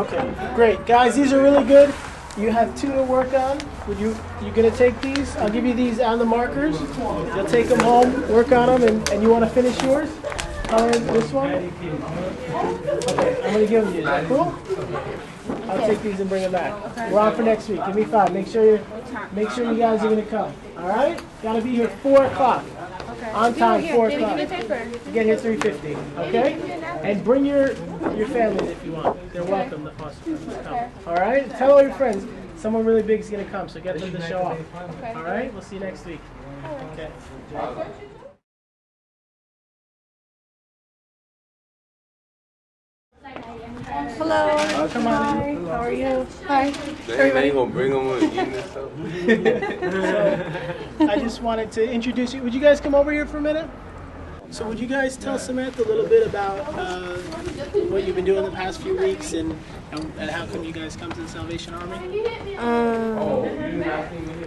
Okay, great. Guys, these are really good. You have 2 to work on. You gonna take these? I'll give you these on the markers. You'll take them home, work on them, and you want to finish yours? This one? Okay, I'm gonna give them to you. Is that cool? I'll take these and bring them back. We're on for next week. Give me 5. Make sure you guys are gonna come. All right? Gotta be here 4 o'clock. On time, 4 o'clock. Get here 3:50. Okay? And bring your families if you want. They're welcome. The foster come. All right? Tell all your friends. Someone really big is gonna come, so get them to show up. All right? We'll see you next week. Okay. Hello. Come on. Hi. How are you? Hi. They ain't gonna bring them with eating and stuff. So, I just wanted to introduce you. Would you guys come over here for a minute? So would you guys tell Samantha a little bit about what you've been doing the past few weeks and how come you guys come to the Salvation Army?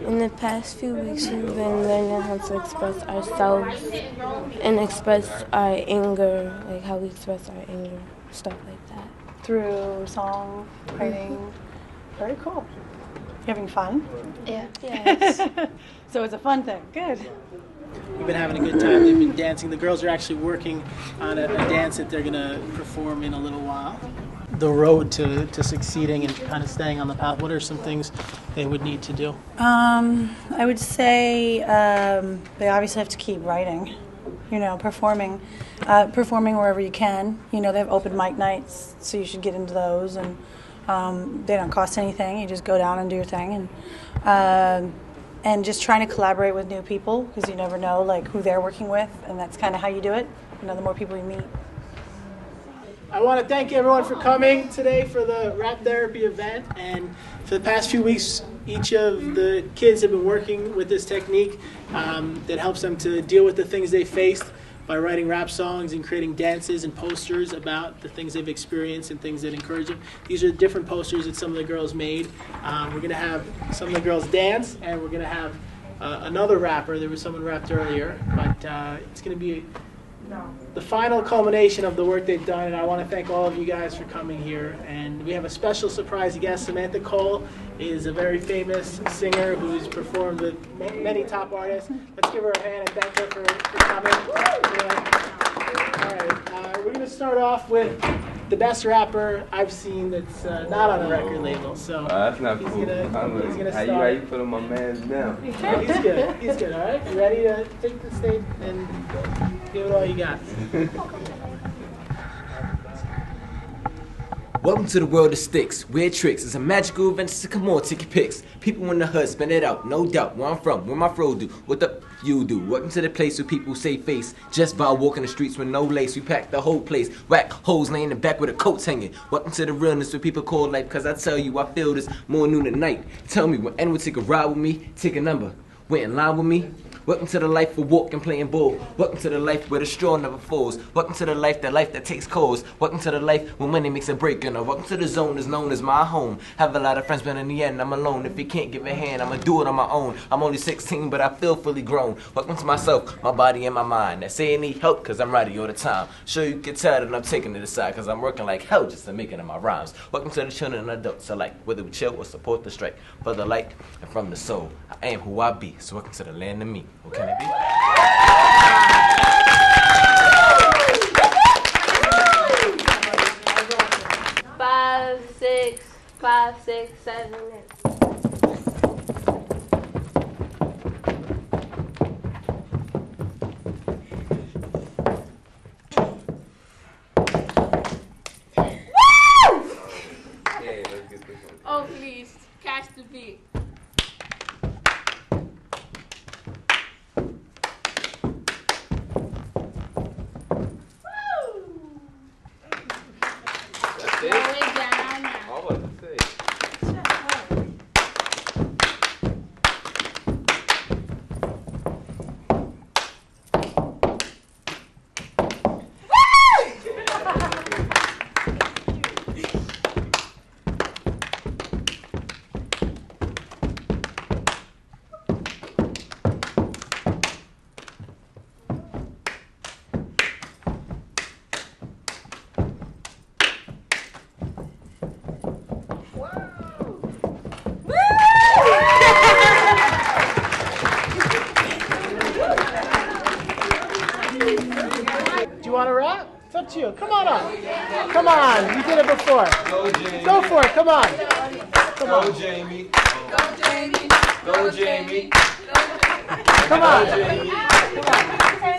In the past few weeks, we've been learning how to express ourselves and express our anger, like how we express our anger, stuff like that. Through song, writing. Very cool. You having fun? Yeah. Yes. So it's a fun thing. Good. We've been having a good time. They've been dancing. The girls are actually working on a dance that they're going to perform in a little while. The road to succeeding and kind of staying on the path, what are some things they would need to do? I would say they obviously have to keep writing, performing wherever you can. They have open mic nights, so you should get into those, and they don't cost anything. You just go down and do your thing, and just trying to collaborate with new people, because you never know who they're working with, and that's kind of how you do it. The more people you meet. I want to thank everyone for coming today for the rap therapy event. And for the past few weeks, each of the kids have been working with this technique that helps them to deal with the things they faced by writing rap songs and creating dances and posters about the things they've experienced and things that encourage them. These are different posters that some of the girls made. We're going to have some of the girls dance, and we're going to have another rapper. There was someone rapped earlier, but it's going to be the final culmination of the work they've done, and I want to thank all of you guys for coming here. And we have a special surprise guest. Samantha Cole is a very famous singer who's performed with many top artists. Let's give her a hand and thank her for coming. All right, we're going to start off with the best rapper I've seen that's not on a record label. So that's not he's cool. gonna start. How you put on my man's down? He's good. He's good. All right, you ready to take the stage and give it all you got? Welcome to the world of sticks, weird tricks. It's a magical event, so come on, take your pics. People in the hood, spin it out, no doubt. Where I'm from, where my fro do, what the you do. Welcome to the place where people save face. Just by walking the streets with no lace. We pack the whole place, whack holes laying in the back with the coats hanging. Welcome to the realness where people call life, cause I tell you I feel this more noon at night. Tell me, when anyone take a ride with me, take a number, wait in line with me. Welcome to the life of walking, playing ball. Welcome to the life where the straw never falls. Welcome to the life that takes calls. Welcome to the life when money makes a break. And welcome to the zone that's known as my home. Have a lot of friends, but in the end, I'm alone. If you can't give a hand, I'ma do it on my own. I'm only 16, but I feel fully grown. Welcome to myself, my body and my mind. That say I need help, cause I'm ready all the time. Sure you can tell that I'm taking it aside, cause I'm working like hell just to make it in my rhymes. Welcome to the children and adults alike, whether we chill or support the strike. For the light and from the soul, I am who I be. So welcome to the land of me. What can it be? 5, 6, 5, 6, 7, 8. Oh, please, catch the beat. To you. Come on up. Come on. You did it before. Go, Jamie. Go for it. Come on. Come on. Go, Jamie. Go, Jamie. Go, Jamie. Come on. Come on.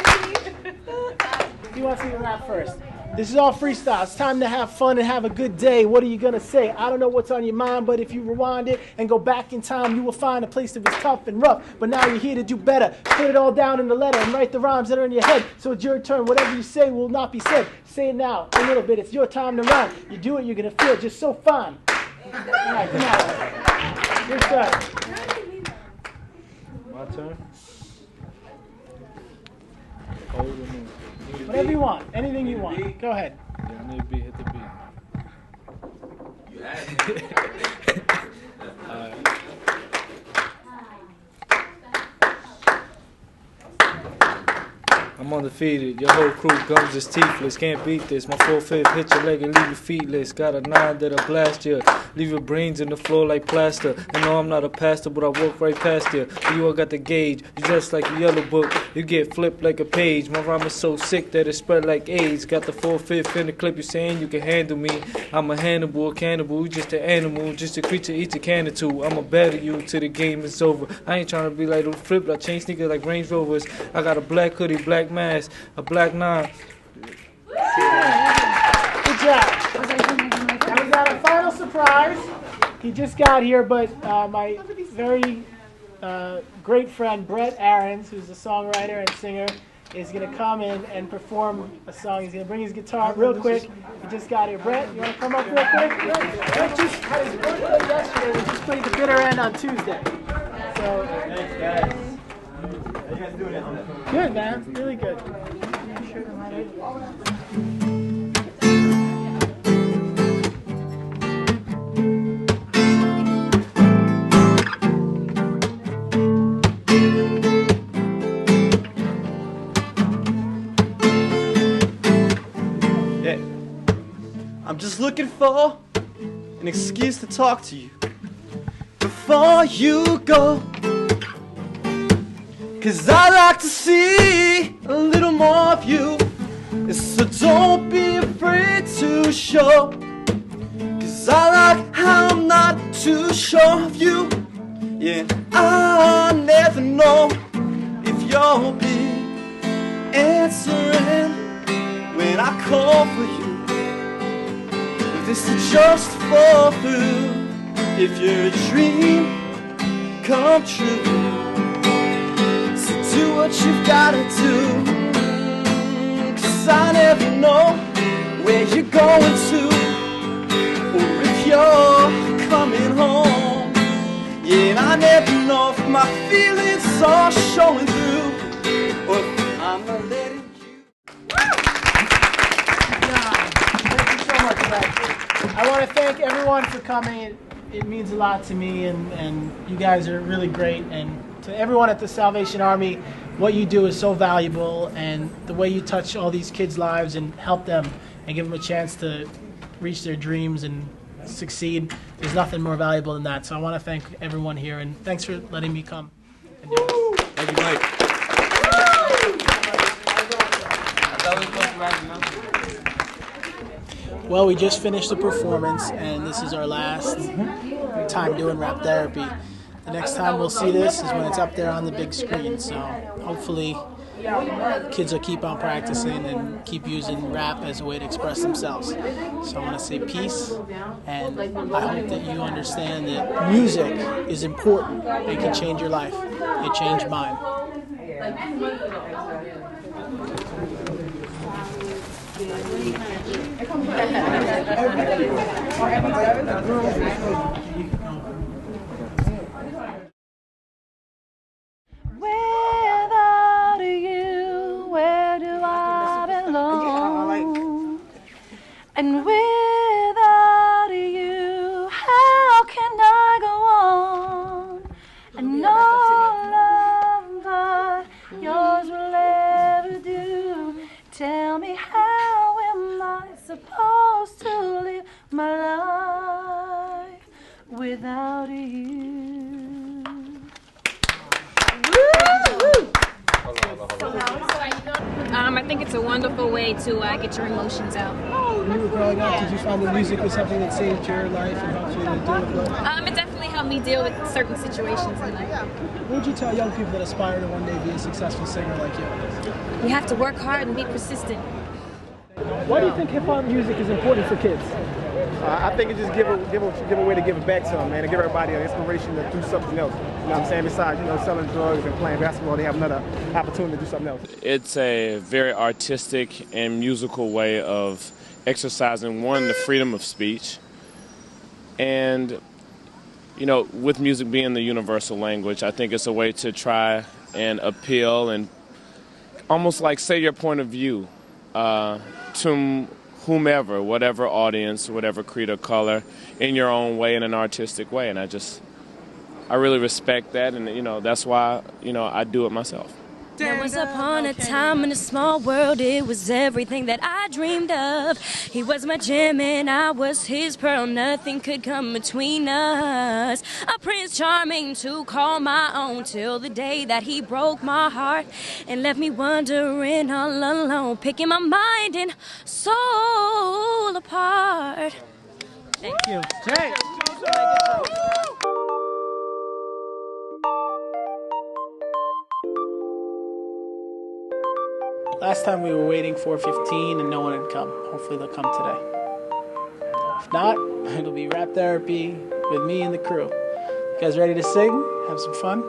You want to see the rap first? This is all freestyle. It's time to have fun and have a good day. What are you going to say? I don't know what's on your mind, but if you rewind it and go back in time, you will find a place that was tough and rough. But now you're here to do better. Put it all down in the letter and write the rhymes that are in your head. So it's your turn. Whatever you say will not be said. Say it now. A little bit. It's your time to rhyme. You do it, you're going to feel just so fine. All right, come on. Your turn. My turn? Whatever you want. Anything you want. Go ahead. Yeah, I need a beat. Hit the beat. You had it. All right. I'm undefeated. Your whole crew gums is teethless. Can't beat this. My 4/5 hit your leg and leave you feetless. Got a 9 that'll blast you. Leave your brains in the floor like plaster. And no, I'm not a pastor, but I walk right past you. You all got the gauge. You just like a yellow book. You get flipped like a page. My rhyme is so sick that it spread like AIDS. Got the 4/5 in the clip. You saying you can handle me. I'm a Hannibal, a cannibal. You just an animal. Just a creature, eats a can or two. I'ma battle you till the game is over. I ain't trying to be like a flip. I change sneakers like Range Rovers. I got a black hoodie, black mask, a black 9. Good job. And we got a final surprise. He just got here, but my very great friend Brett Aarons, who's a songwriter and singer, is going to come in and perform a song. He's going to bring his guitar real quick. He just got here. Brett, you want to come up real quick? Brett just had his birthday yesterday. We just played the bitter end on Tuesday. So, thanks, guys. How you guys doing? Good, man. Really good. Yeah. I'm just looking for an excuse to talk to you before you go, 'cause I like to see a little more of you, so don't be afraid to show, 'cause I like how I'm not too sure of you. Yeah, I never know if you'll be answering when I call for you. If this is just fall through, if you're a dream come true, so do what you've gotta do, 'cause I never know where you're going to, or if you're coming home. Yeah, and I never know if my feelings are showing through, or if I'm not letting you. I want to thank everyone for coming. It means a lot to me, and you guys are really great. And to everyone at the Salvation Army, what you do is so valuable, and the way you touch all these kids' lives and help them and give them a chance to reach their dreams and succeed, there's nothing more valuable than that. So I want to thank everyone here, and thanks for letting me come and do this. Thank you, Mike. Well, we just finished the performance, and this is our last time doing rap therapy. The next time we'll see this is when it's up there on the big screen. So hopefully kids will keep on practicing and keep using rap as a way to express themselves. So I want to say peace, and I hope that you understand that music is important. It can change your life. It changed mine. Without you, where do I belong? And without you, how can I go on? And no love but yours will ever do. Tell me, how am I supposed to live my life without you? I think it's a wonderful way to get your emotions out. When you were growing up, did you find that music was something that saved your life and helped you to deal with life? It definitely helped me deal with certain situations in life. What would you tell young people that aspire to one day be a successful singer like you? You have to work hard and be persistent. Why do you think hip-hop music is important for kids? I think it just give a way to give it back to them, man, and give everybody an inspiration to do something else. You know what I'm saying? Besides, selling drugs and playing basketball, they have another opportunity to do something else. It's a very artistic and musical way of exercising, one, the freedom of speech, and, with music being the universal language, I think it's a way to try and appeal and almost like say your point of view to whomever, whatever audience, whatever creed or color, in your own way, in an artistic way. And I really respect that, and that's why I do it myself. There was upon a time in a small world, it was everything that I dreamed of. He was my gem and I was his pearl, nothing could come between us. A prince charming to call my own, till the day that he broke my heart and left me wondering all alone, picking my mind and soul apart. Thank you. Last time we were waiting for 15 and no one had come. Hopefully they'll come today. If not, it'll be rap therapy with me and the crew. You guys ready to sing? Have some fun?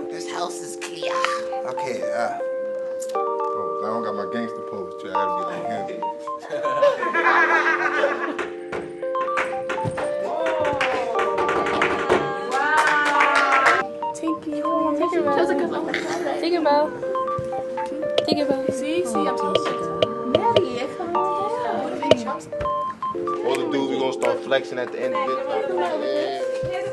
This house is clear. Okay, pose. I don't got my gangster pose, too. I gotta be like him. Take it. Take your bow. Take your bow. See, I'm talking. Daddy, it's coming All the dudes, we gonna start flexing at the end of it. Like, yeah.